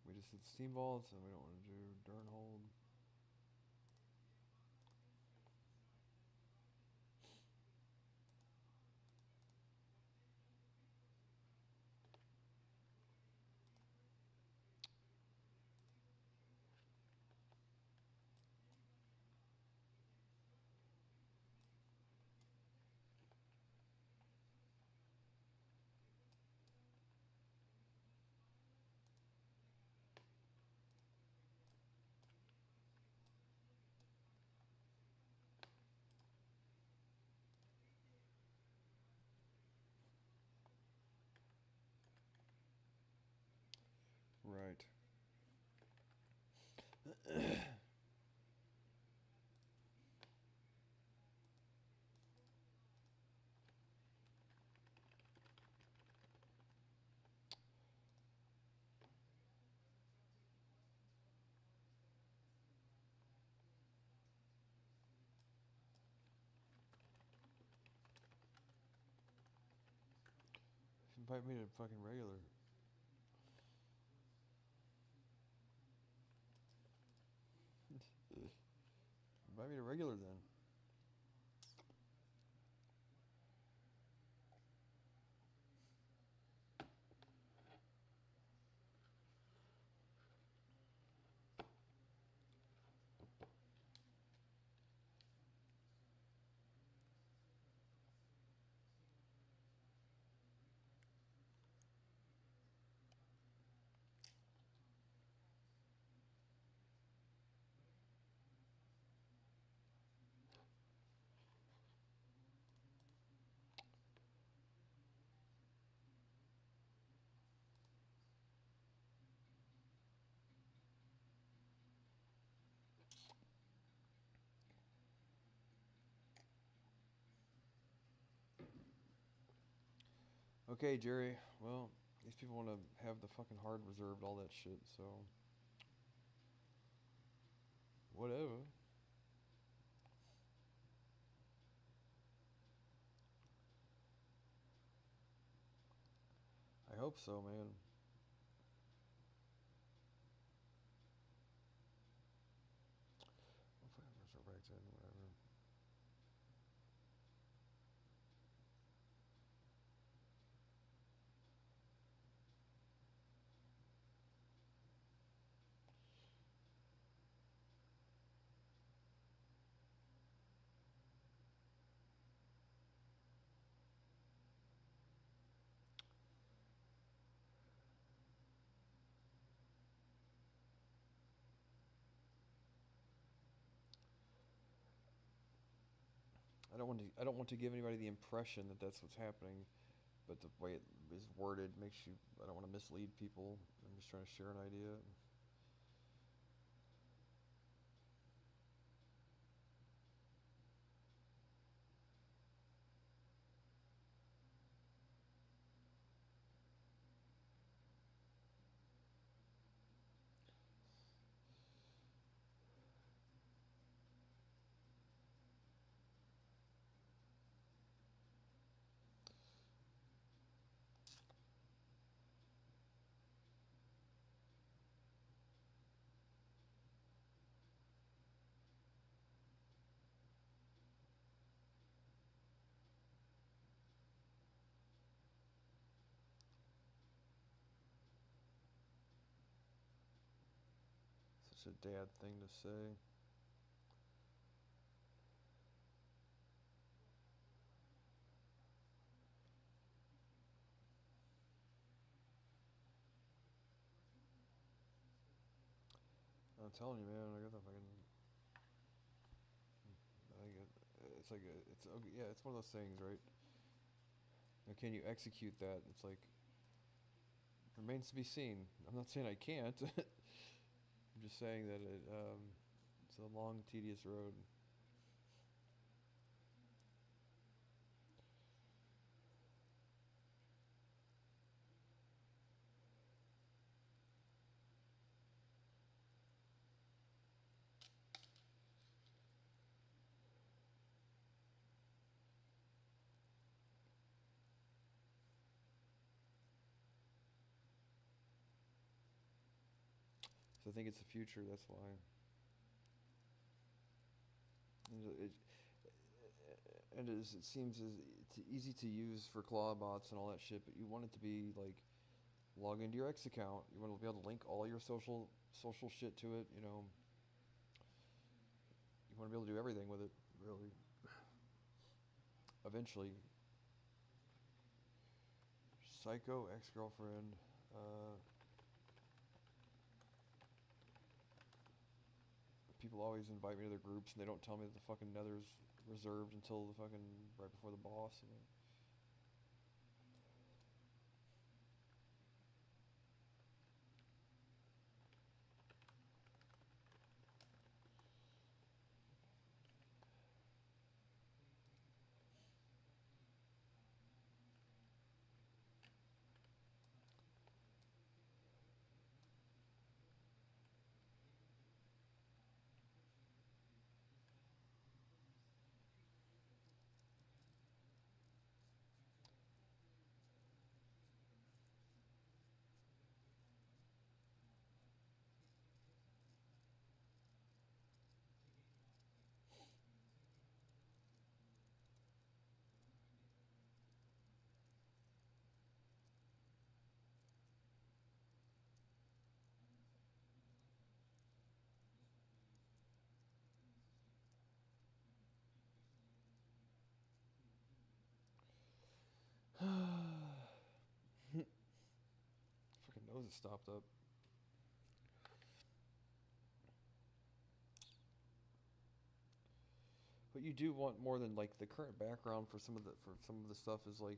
We just did steam vaults and we don't want to do Durnhold. Right. Invite me to fucking regular. Invite me to regular then. Okay, Jerry. Well, these people want to have the fucking hard reserved, all that shit, so. Whatever. I hope so, man. Resurrected, whatever. I don't want to give anybody the impression that that's what's happening, but the way it is worded makes you. I don't want to mislead people. I'm just trying to share an idea. It's a dad thing to say. I'm telling you, man. I got the fucking. I think it's like it's okay, yeah. It's one of those things, right? Now, can you execute that? It's like remains to be seen. I'm not saying I can't. I'm just saying that it's a long, tedious road. So I think it's the future. That's why. It seems it's easy to use for claw bots and all that shit, but you want it to be like log into your X account. You want to be able to link all your social shit to it. You know, you want to be able to do everything with it. Really, eventually, psycho ex-girlfriend. People always invite me to their groups and they don't tell me that the fucking nether's reserved until the fucking right before the boss. Fucking nose is stopped up. But you do want more than like the current background for some of the stuff is like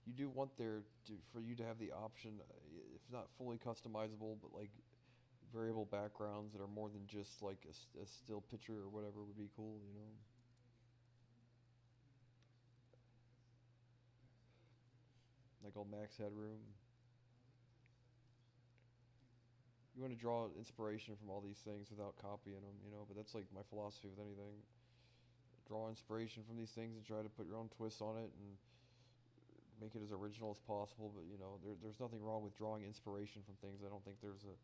you do want for you to have the option, if not fully customizable, but like variable backgrounds that are more than just like a still picture or whatever would be cool. You know, like old Max Headroom. You want to draw inspiration from all these things without copying them. You know, but that's like my philosophy with anything. Draw inspiration from these things and try to put your own twist on it and make it as original as possible. But you know, there's nothing wrong with drawing inspiration from things. I don't think there's a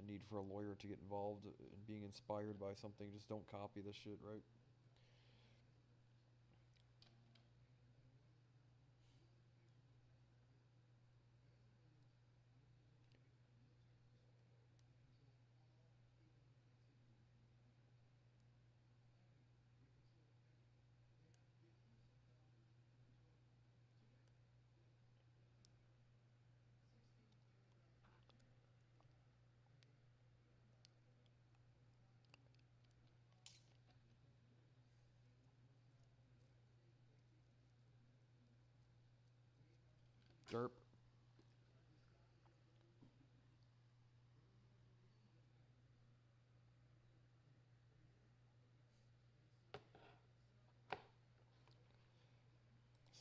need for a lawyer to get involved in being inspired by something. Just don't copy the shit, right? Derp.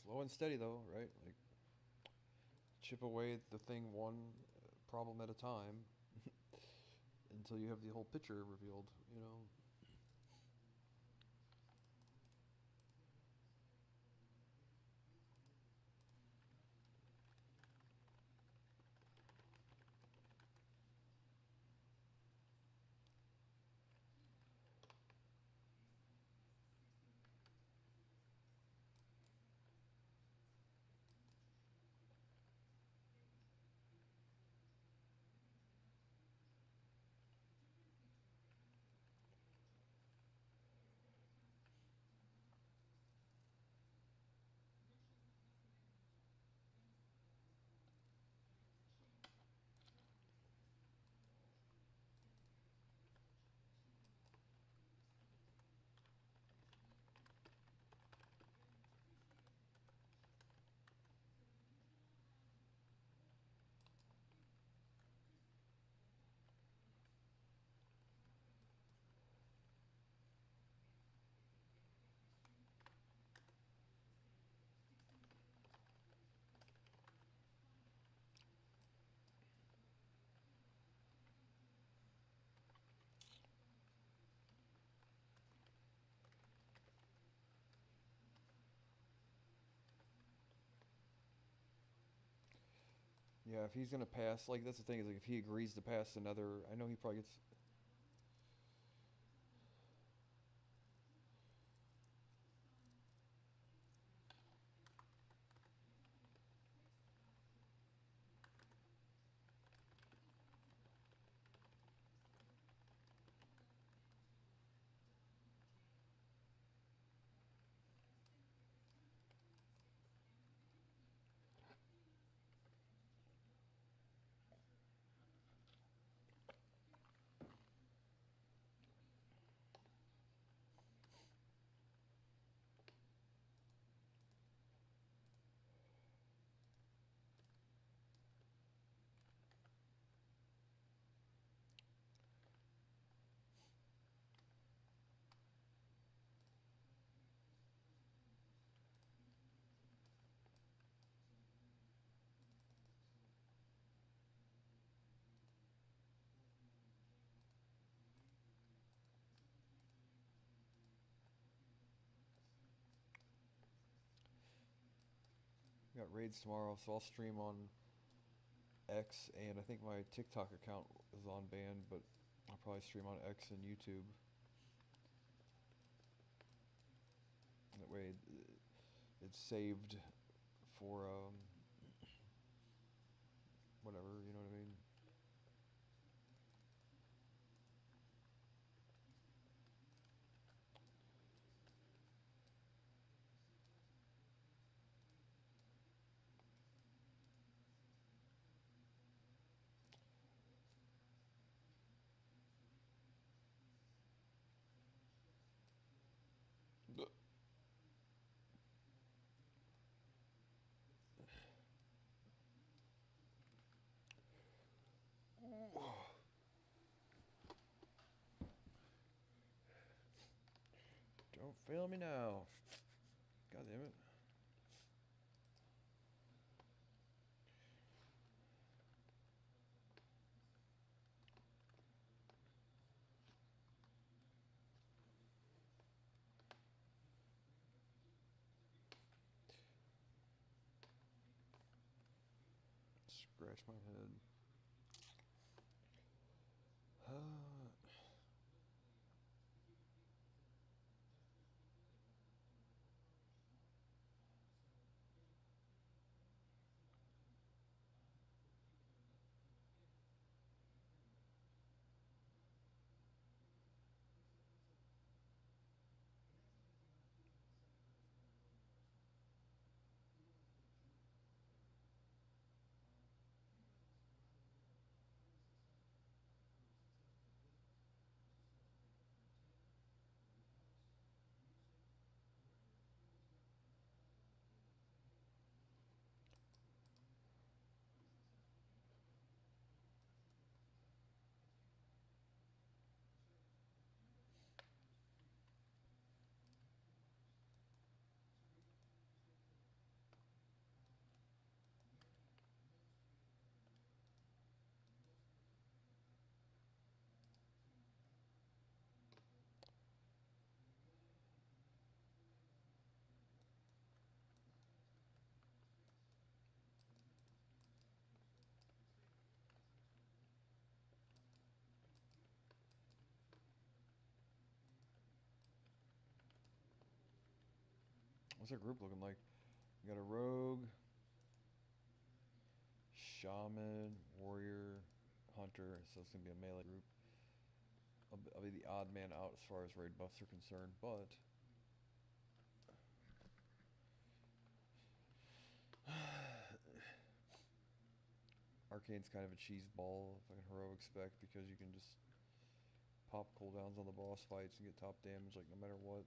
Slow and steady though, right? Like chip away at the thing one problem at a time until you have the whole picture revealed. You know. Yeah, if he's gonna pass, like that's the thing is like if he agrees to pass another, I know he probably gets. We got raids tomorrow, so I'll stream on X, and I think my TikTok account is on banned, but I'll probably stream on X and YouTube. That way, it's saved for whatever, you know what I mean? Don't fail me now. God damn it. Scratch my head. What's our group looking like? We got a rogue, shaman, warrior, hunter, so it's gonna be a melee group. I'll be the odd man out as far as raid buffs are concerned, but Arcane's kind of a cheese ball, fucking heroic spec, because you can just pop cooldowns on the boss fights and get top damage like no matter what.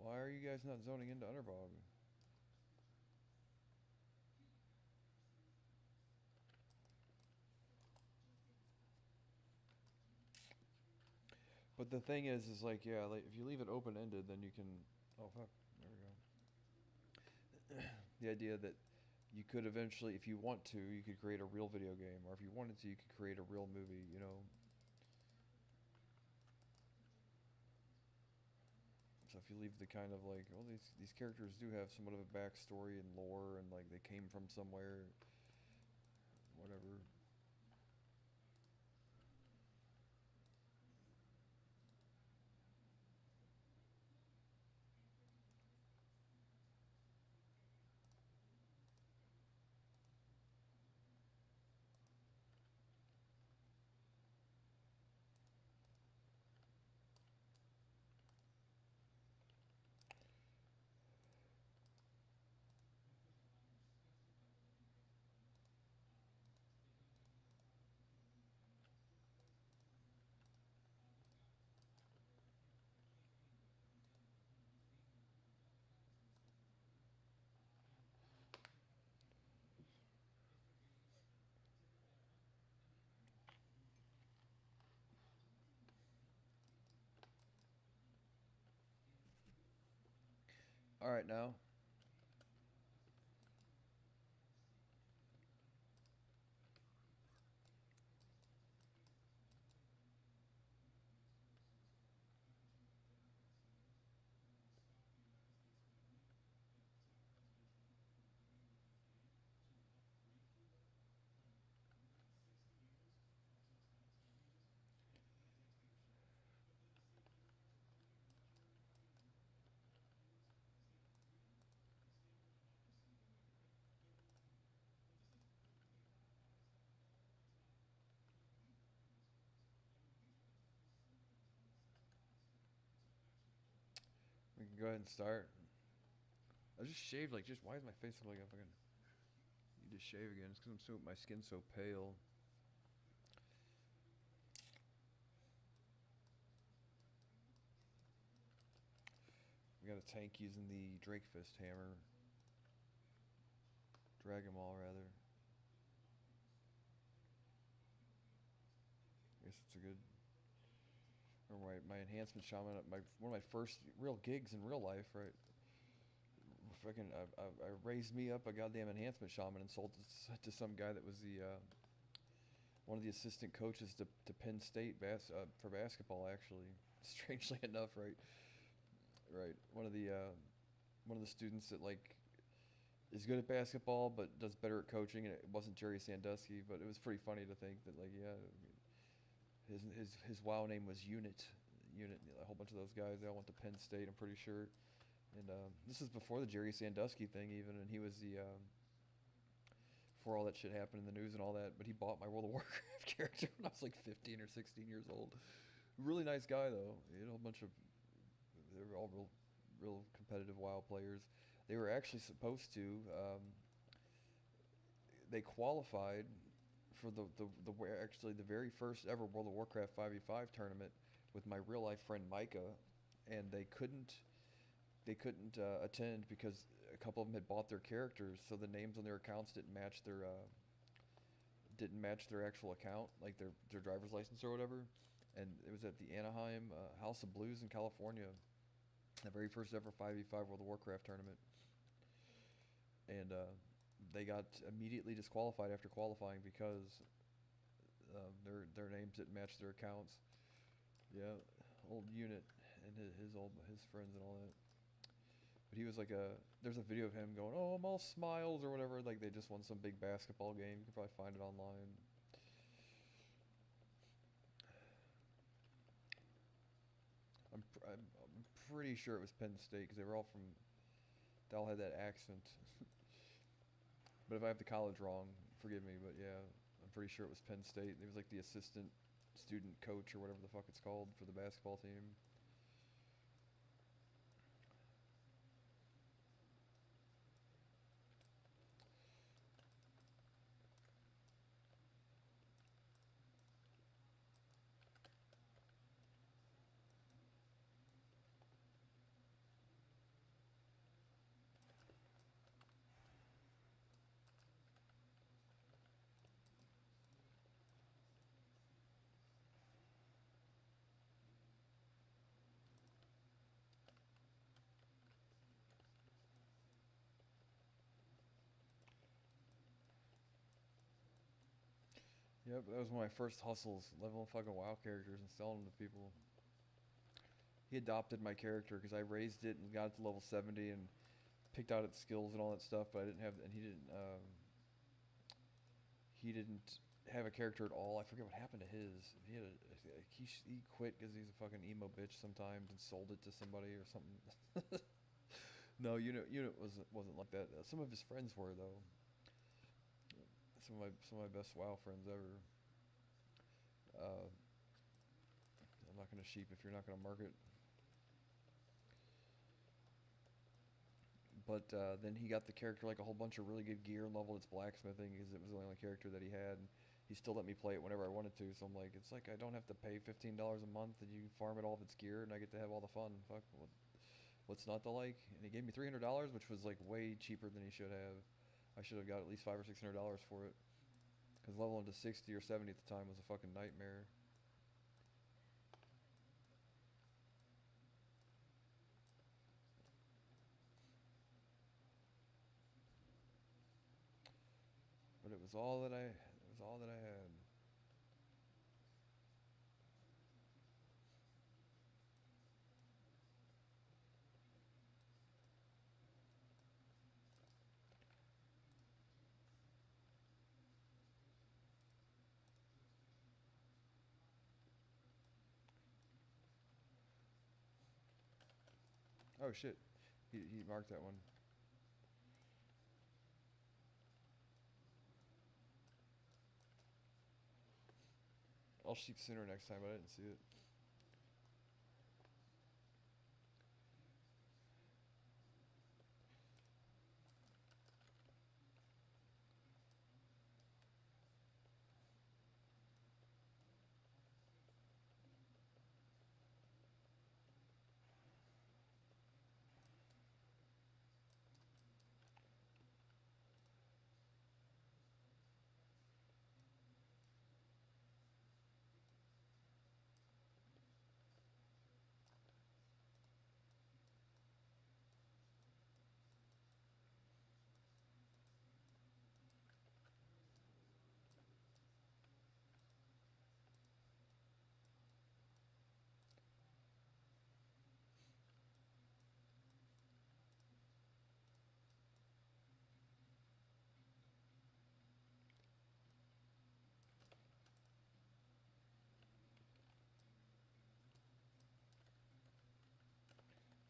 Why are you guys not zoning into Underbog? But the thing is like, yeah, like if you leave it open-ended, then you can. Oh fuck! There we go. The idea that you could eventually, if you want to, you could create a real video game, or if you wanted to, you could create a real movie. You know. if you leave the kind of like, well, these characters do have somewhat of a backstory and lore, and like they came from somewhere, whatever. All right, now we can go ahead and start. I just shaved like just. Why is my face look like I fucking? You just shave again. It's because my skin's so pale. We got a tank using the Drake Fist hammer. Dragon Maul, rather. I guess it's a good. Or my enhancement shaman, one of my first real gigs in real life, right? Fucking, I raised me up a goddamn enhancement shaman and sold it to some guy that was the one of the assistant coaches to Penn State for basketball. Actually, strangely enough, right? Right. One of the students that like is good at basketball but does better at coaching, and it wasn't Jerry Sandusky, but it was pretty funny to think that like yeah, his WoW name was Unit. A whole bunch of those guys they all went to Penn State, I'm pretty sure. And this is before the Jerry Sandusky thing even, and he was the before all that shit happened in the news and all that. But he bought my World of Warcraft character when I was like 15 or 16 years old. Really nice guy though. He had a whole bunch of they were all real competitive WoW players. They were actually supposed to. They qualified for actually the very first ever World of Warcraft 5v5 tournament with my real life friend Micah, and they couldn't attend because a couple of them had bought their characters, so the names on their accounts didn't match their actual account, like their driver's license or whatever. And it was at the Anaheim House of Blues in California, the very first ever 5v5 World of Warcraft tournament. And they got immediately disqualified after qualifying because their names didn't match their accounts. Yeah, old Unit and his friends and all that. But he was like there's a video of him going, "Oh, I'm all smiles" or whatever. Like they just won some big basketball game. You can probably find it online. I'm pretty sure it was Penn State because they all had that accent. But if I have the college wrong, forgive me. But yeah, I'm pretty sure it was Penn State. It was like the assistant student coach or whatever the fuck it's called for the basketball team. Yep, that was one of my first hustles, leveling fucking WoW characters and selling them to people. he adopted my character because I raised it and got it to level 70 and picked out its skills and all that stuff, but I didn't have, and he didn't have a character at all. I forget what happened to his. He had he quit because he's a fucking emo bitch sometimes and sold it to somebody or something. No, unit wasn't like that. Some of his friends were though. Some of my best WoW friends ever. Uh, I'm not gonna sheep if you're not gonna market. But then he got the character like a whole bunch of really good gear and leveled its blacksmithing because it was the only character that he had. And he still let me play it whenever I wanted to. So I'm like, it's like I don't have to pay $15 a month and you farm it all of its gear and I get to have all the fun. Fuck, what's not to like? And he gave me $300, which was like way cheaper than he should have. I should have got at least $500 or $600 for it. Because leveling to 60 or 70 at the time was a fucking nightmare. But it was all that I had. Oh shit. He marked that one. I'll sheep sooner next time, but I didn't see it.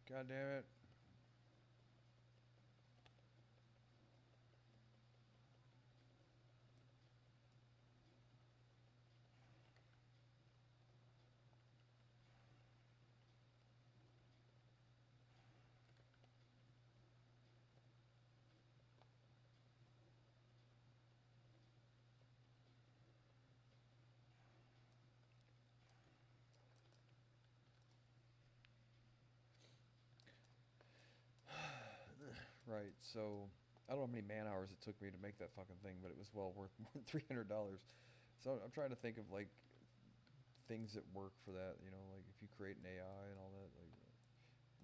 God damn it. Right, so I don't know how many man hours it took me to make that fucking thing, but it was well worth more than $300. So I'm trying to think of like things that work for that. You know, like if you create an AI and all that, like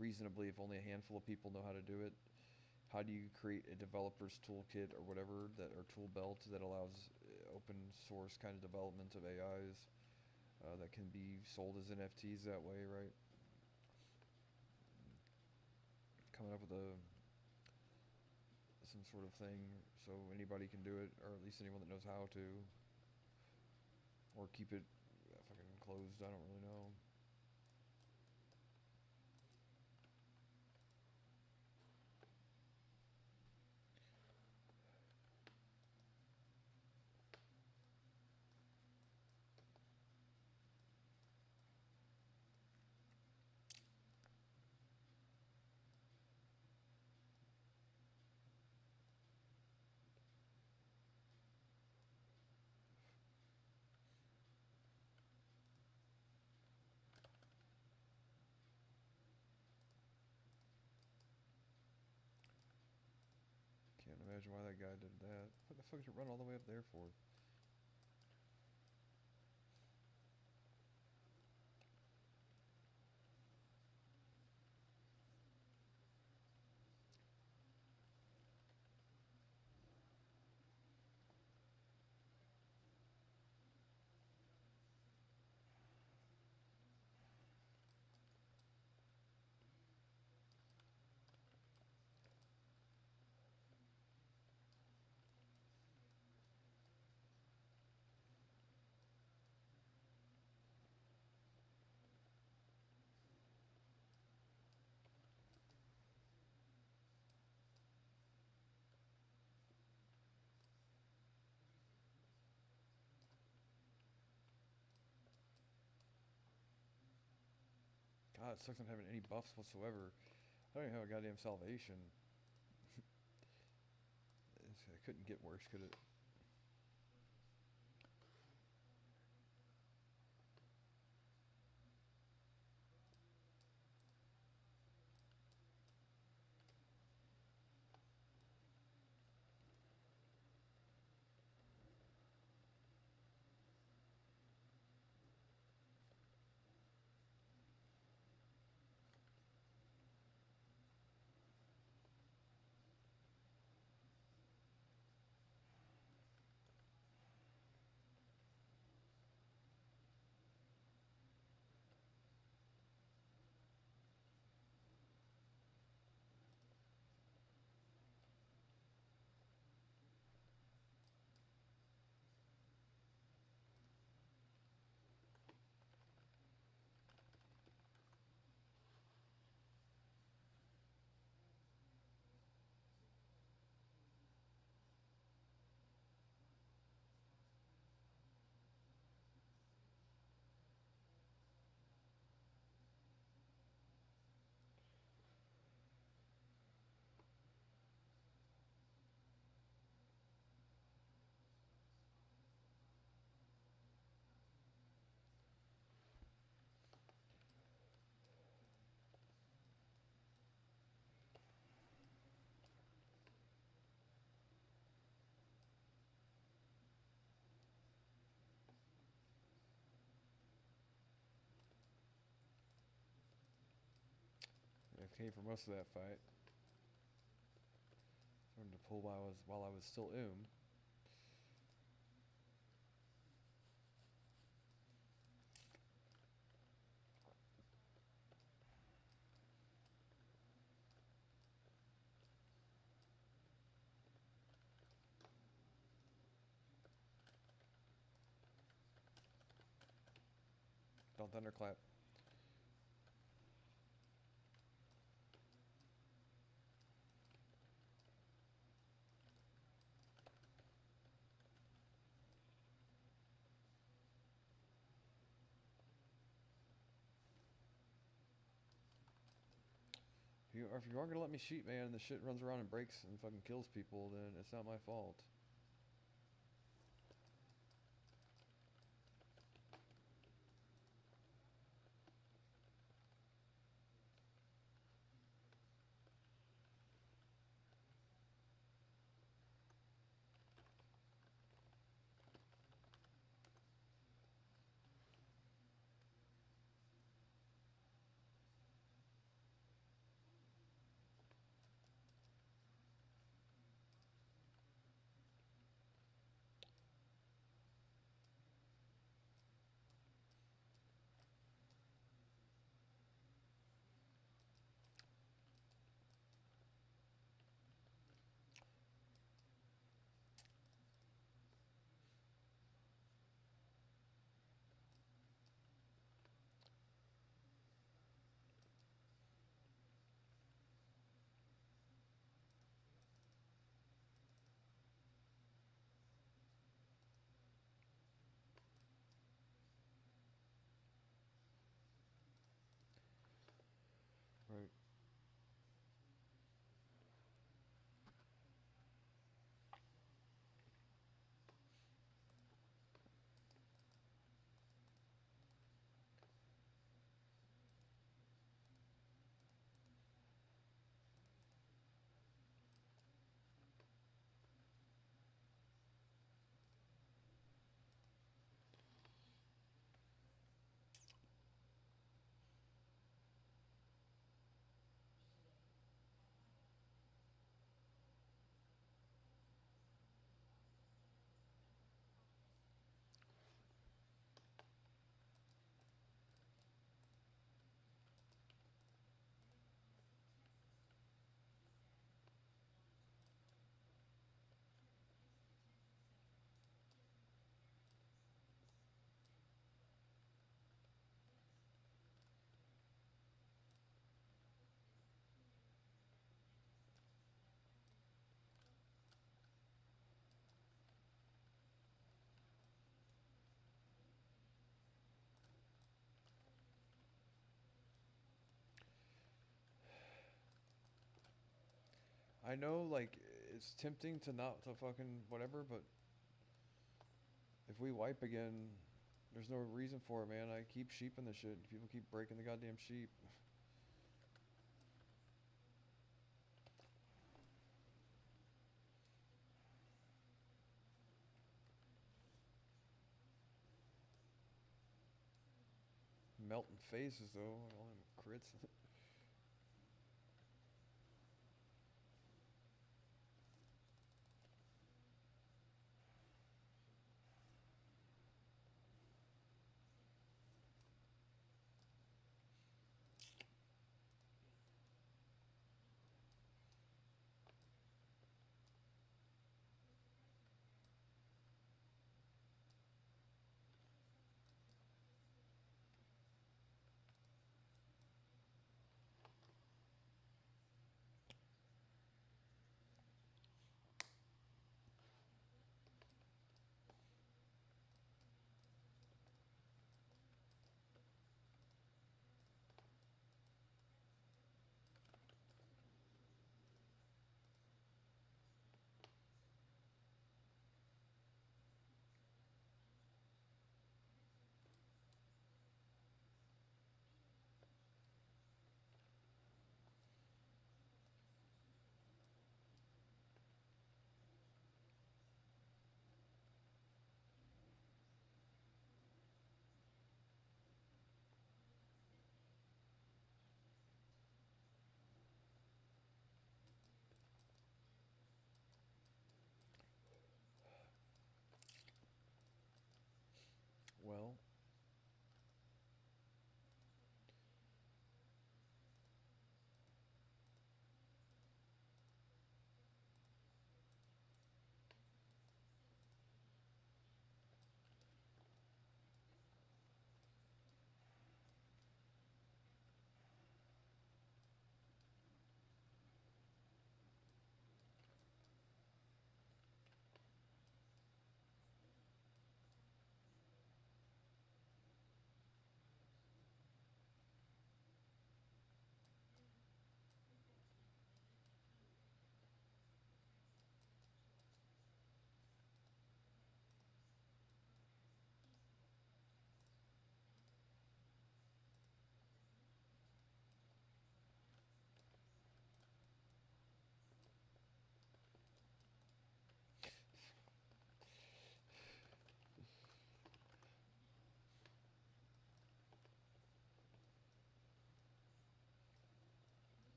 reasonably, if only a handful of people know how to do it, how do you create a developer's toolkit or whatever that or tool belt that allows open source kind of development of AIs that can be sold as NFTs that way, right? Coming up with a some sort of thing so anybody can do it, or at least anyone that knows how to, or keep it fucking closed. I don't really know. Can't imagine why that guy did that. What the fuck did it run all the way up there for? it sucks not having any buffs whatsoever. I don't even have a goddamn salvation. It couldn't get worse, could it? I came for most of that fight. Started to pull while I was still Don't thunderclap. If you aren't gonna let me shoot, man, and the shit runs around and breaks and fucking kills people, then it's not my fault. I know, like, it's tempting to not to fucking whatever, but if we wipe again, there's no reason for it, man. I keep sheeping the shit. People keep breaking the goddamn sheep. Melting faces, though. All them crits. Well,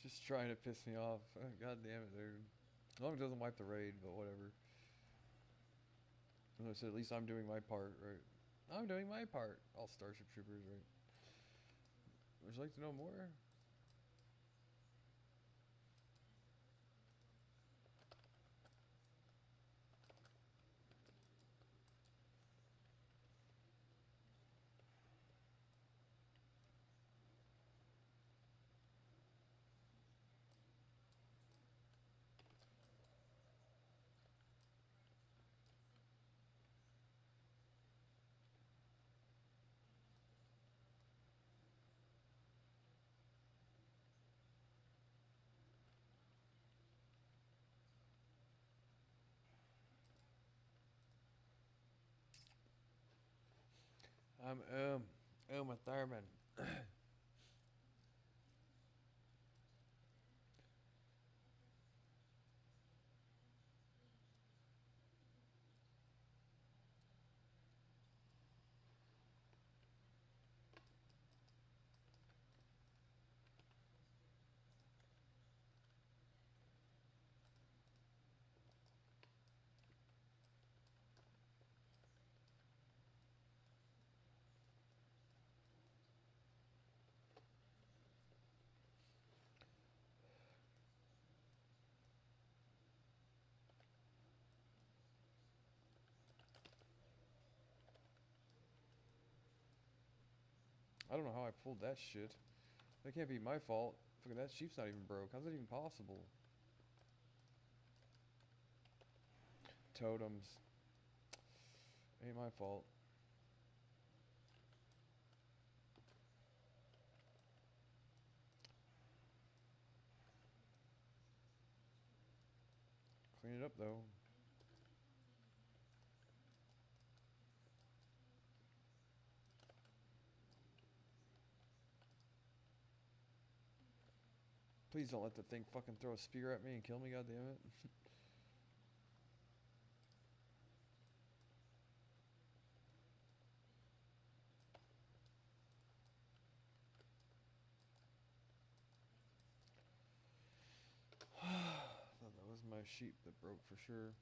just trying to piss me off. God damn it, dude. As long as it doesn't wipe the raid, but whatever. And I said, at least I'm doing my part, right? I'm doing my part. All Starship Troopers, right? Would you like to know more? I'm Uma Thurman. I don't know how I pulled that shit. That can't be my fault. Fucking that sheep's not even broke. How's that even possible? Totems. Ain't my fault. Clean it up though. Please don't let the thing fucking throw a spear at me and kill me, goddammit. Thought that was my sheep that broke for sure.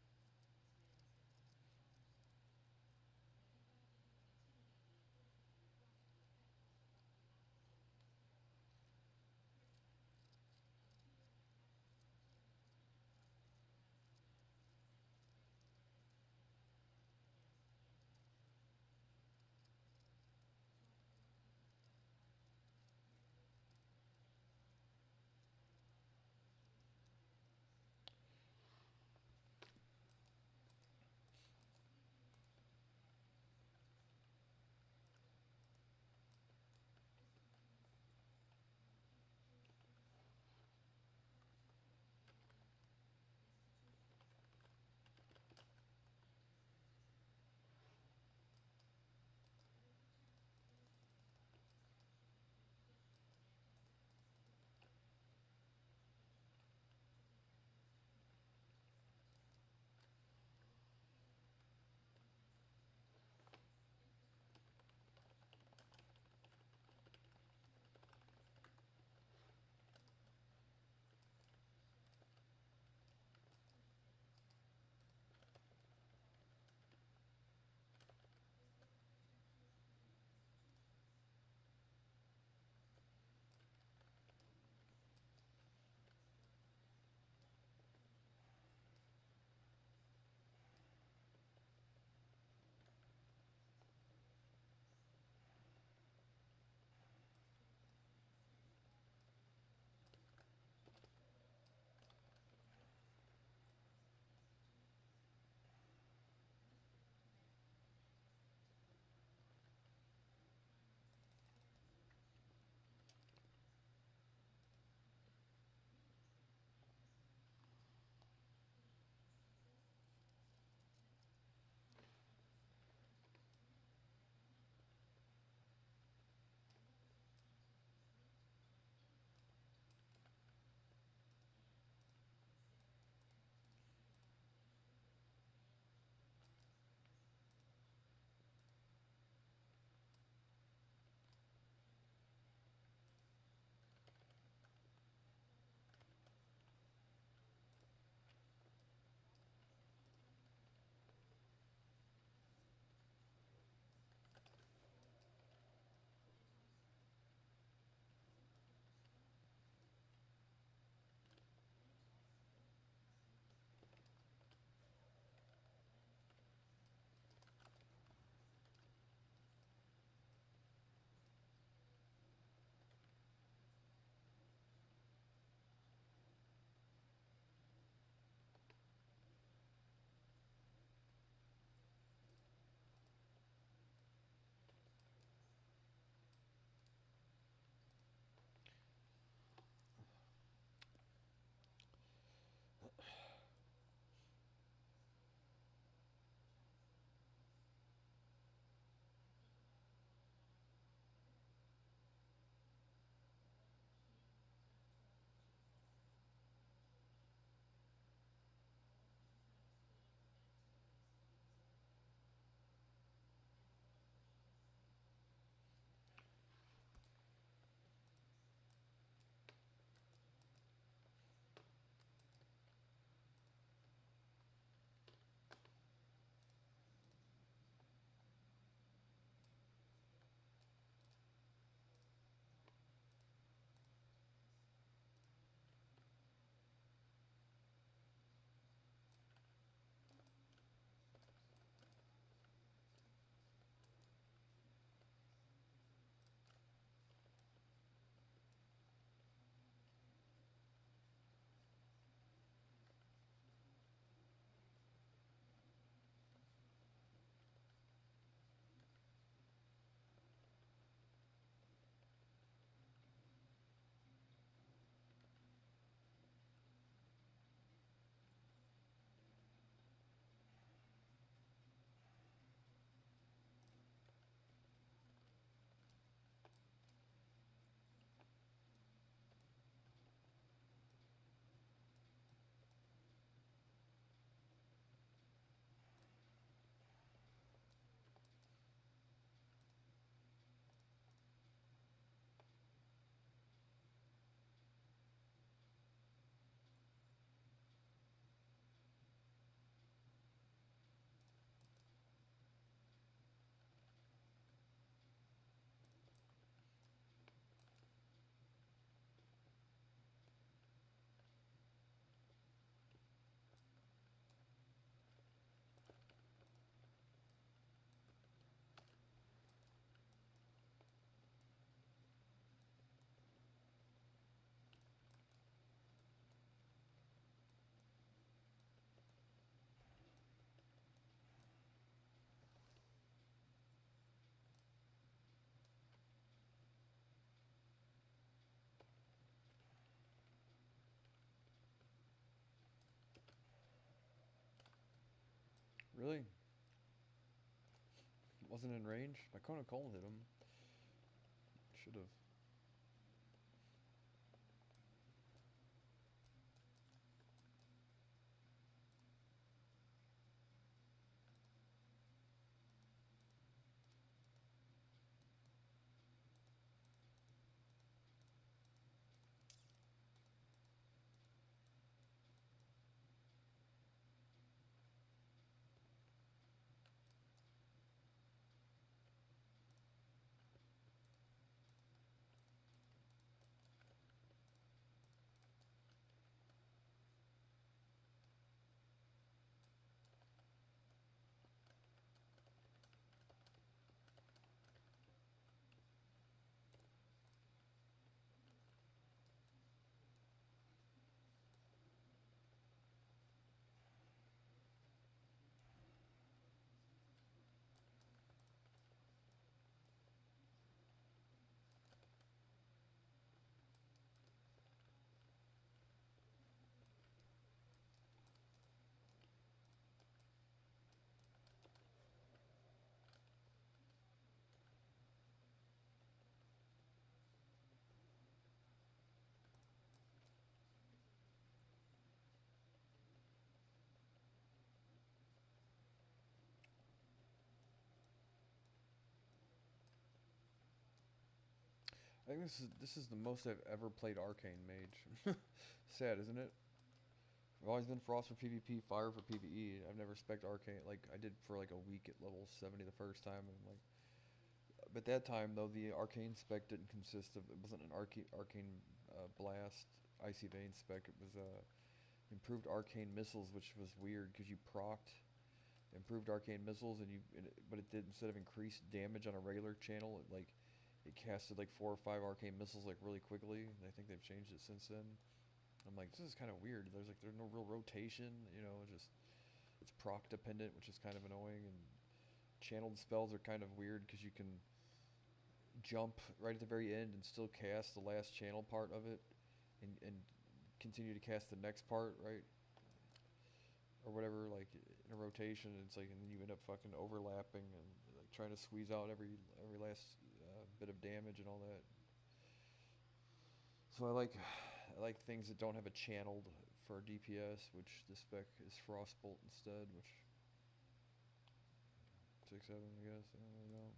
Really? Wasn't in range? My Cone of Cold hit him. Should have. I think this is the most I've ever played Arcane Mage. Sad, isn't it? I've always been Frost for PvP, Fire for PvE. I've never spec'd Arcane. Like, I did for like a week at level 70 the first time, and like, but that time though, the Arcane spec didn't consist of. It wasn't an Arcane Blast Icy Vein spec. It was improved Arcane Missiles, which was weird because you procced improved Arcane Missiles, but it did, instead of increased damage on a regular channel, it casted like 4 or 5 Arcane Missiles like really quickly. And I think they've changed it since then. I'm like, this is kind of weird. There's no real rotation, just it's proc dependent, which is kind of annoying. And channeled spells are kind of weird because you can jump right at the very end and still cast the last channel part of it, and continue to cast the next part, right? Or whatever, like in a rotation. It's like, and then you end up fucking overlapping and like trying to squeeze out every last bit of damage and all that. So I like things that don't have a channeled for DPS, which the spec is Frostbolt instead, which 6-7, I guess. I don't really know.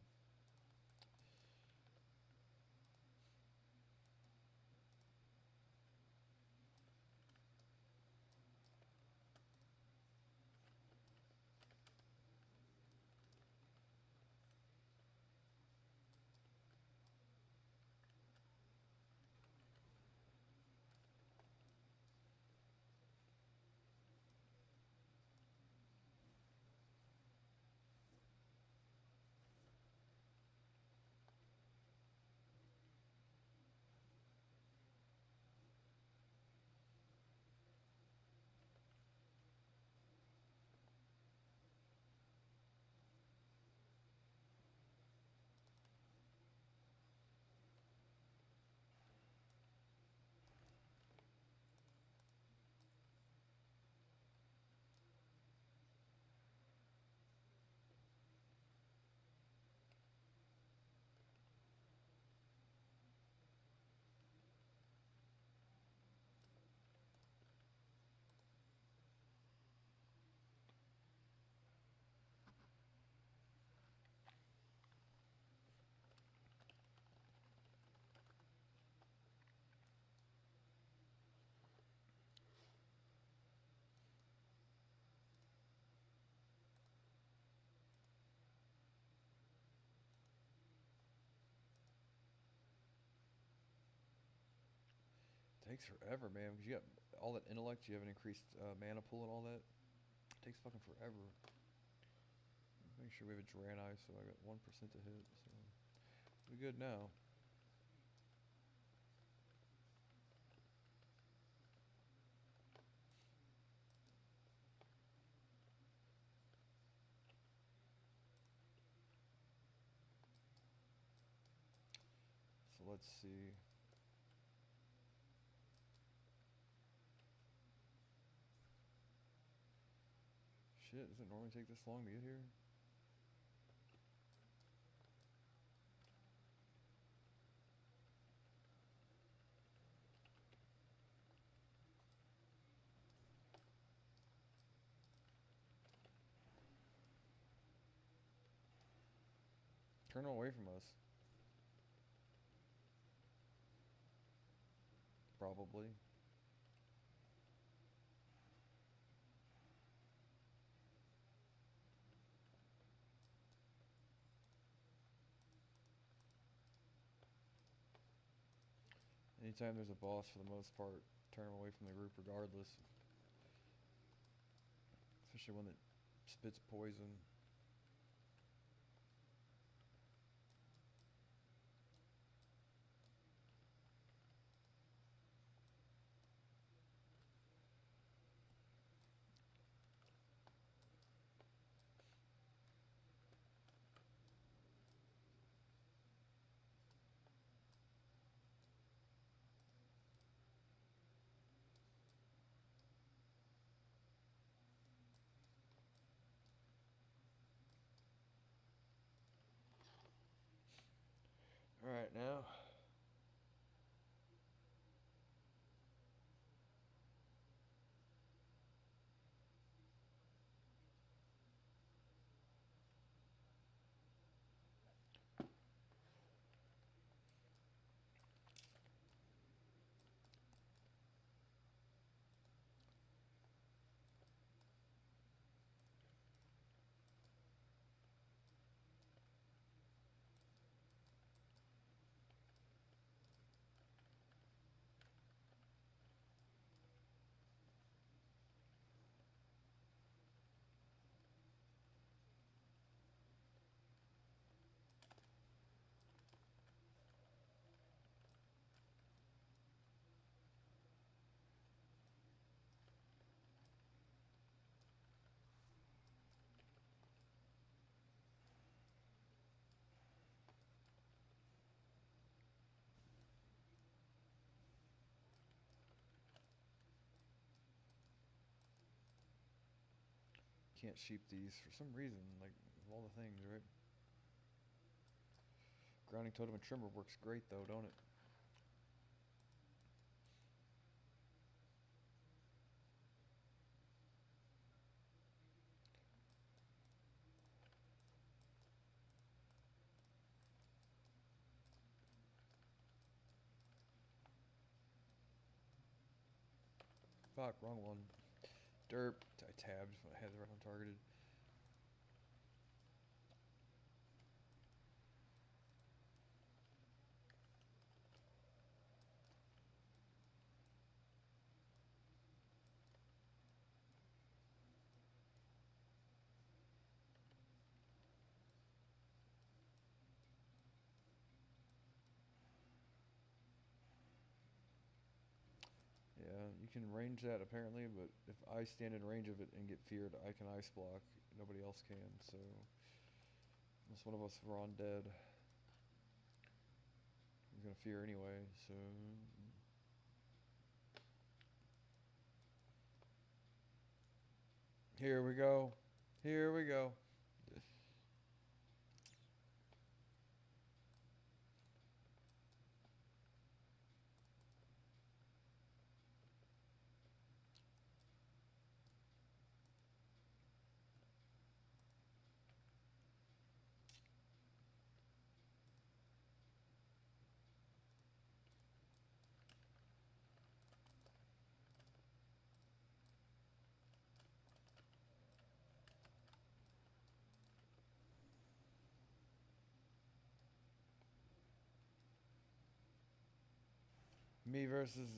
It takes forever, man, because you got all that intellect, you have an increased mana pool and all that. It takes fucking forever. Make sure we have a Draenei, so I got 1% to hit, so we're good now. So let's see. Shit, does it normally take this long to get here? Turn away from us. Probably. Anytime there's a boss, for the most part, turn them away from the group regardless. Especially one that spits poison. Alright, now. Can't sheep these for some reason, like of all the things, right? Grounding totem and trimmer works great though, don't it? Fuck, wrong one. Derp. I tabbed. I had the right one targeted. Yeah, you can range that apparently, but if I stand in range of it and get feared, I can ice block. Nobody else can, so unless one of us were on dead, he's gonna fear anyway. So here we go. Here we go. Me versus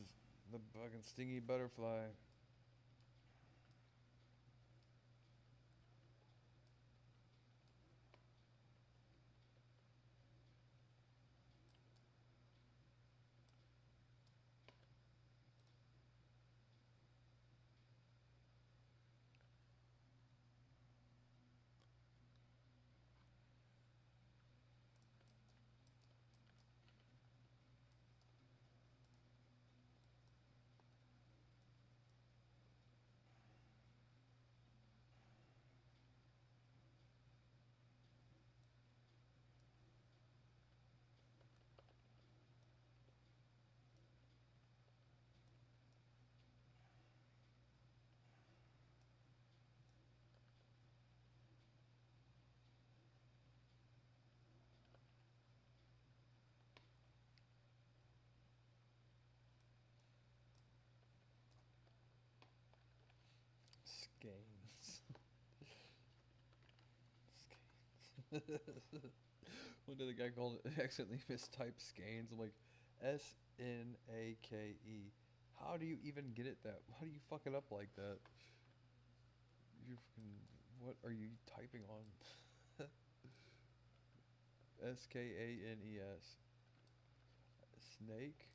the fucking stingy butterfly. Scanes. One day the guy called it accidentally mistyped Scanes. I'm like, Snake. How do you even get it that? How do you fuck it up like that? You fucking. What are you typing on? Skanes. Snake?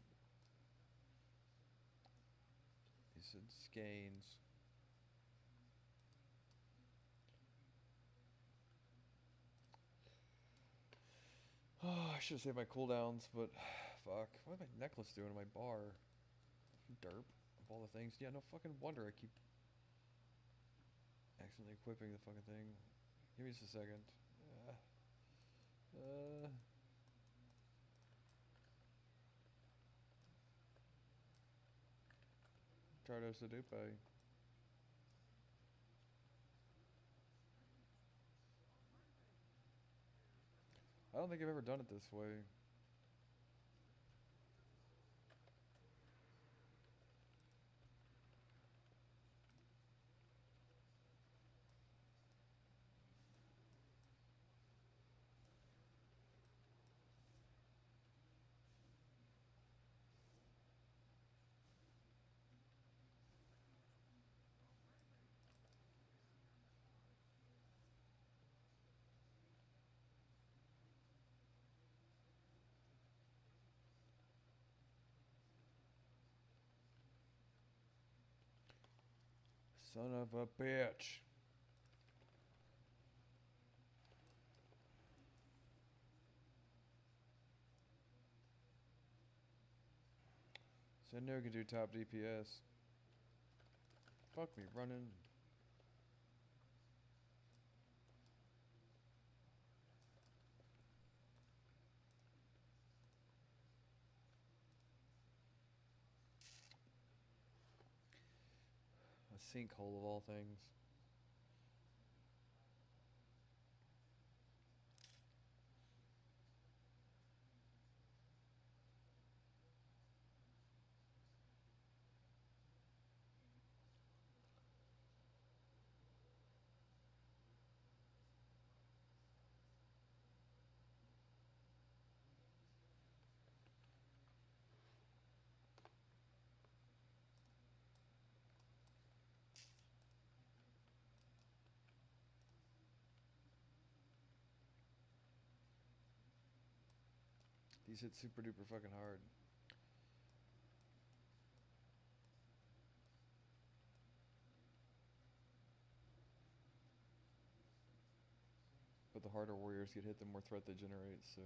He said Scanes. Oh, I should have saved my cooldowns, but fuck. What is my necklace doing in my bar? Derp. Of all the things. Yeah, no fucking wonder I keep accidentally equipping the fucking thing. Give me just a second. Uh, Tardos the Dupe. I don't think I've ever done it this way. Son of a bitch. Sendo can do top DPS. Fuck me, running. A sinkhole of all things. These hit super duper fucking hard. But the harder warriors get hit, the more threat they generate, so.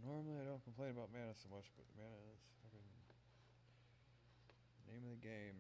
Normally I don't complain about mana so much, but mana is fucking name of the game.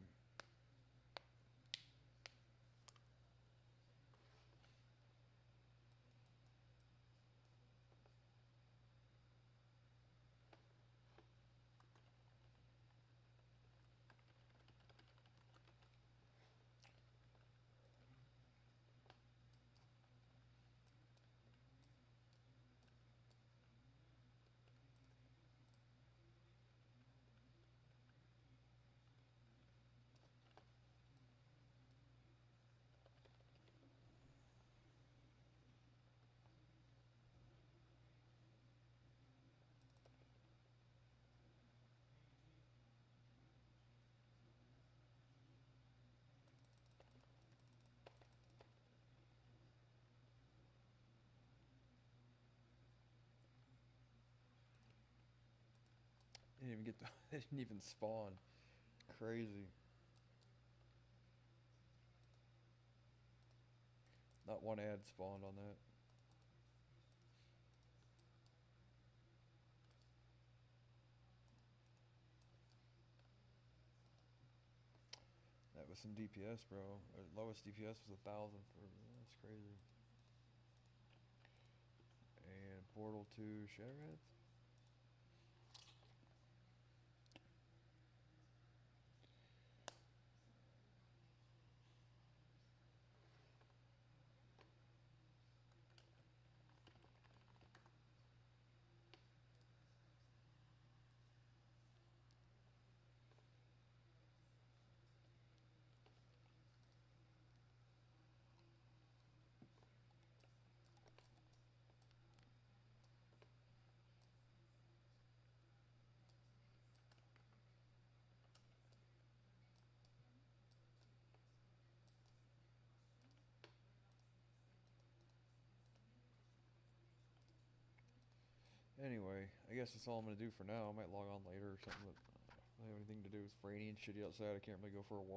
didn't even get to, they didn't even spawn. Crazy. Not one ad spawned on that. That was some DPS, bro. Lowest DPS was 1,000 for. That's crazy. And Portal to Shatterheads. Anyway, I guess that's all I'm gonna do for now. I might log on later or something, but I don't have anything to do. It's rainy and shitty outside. I can't really go for a walk.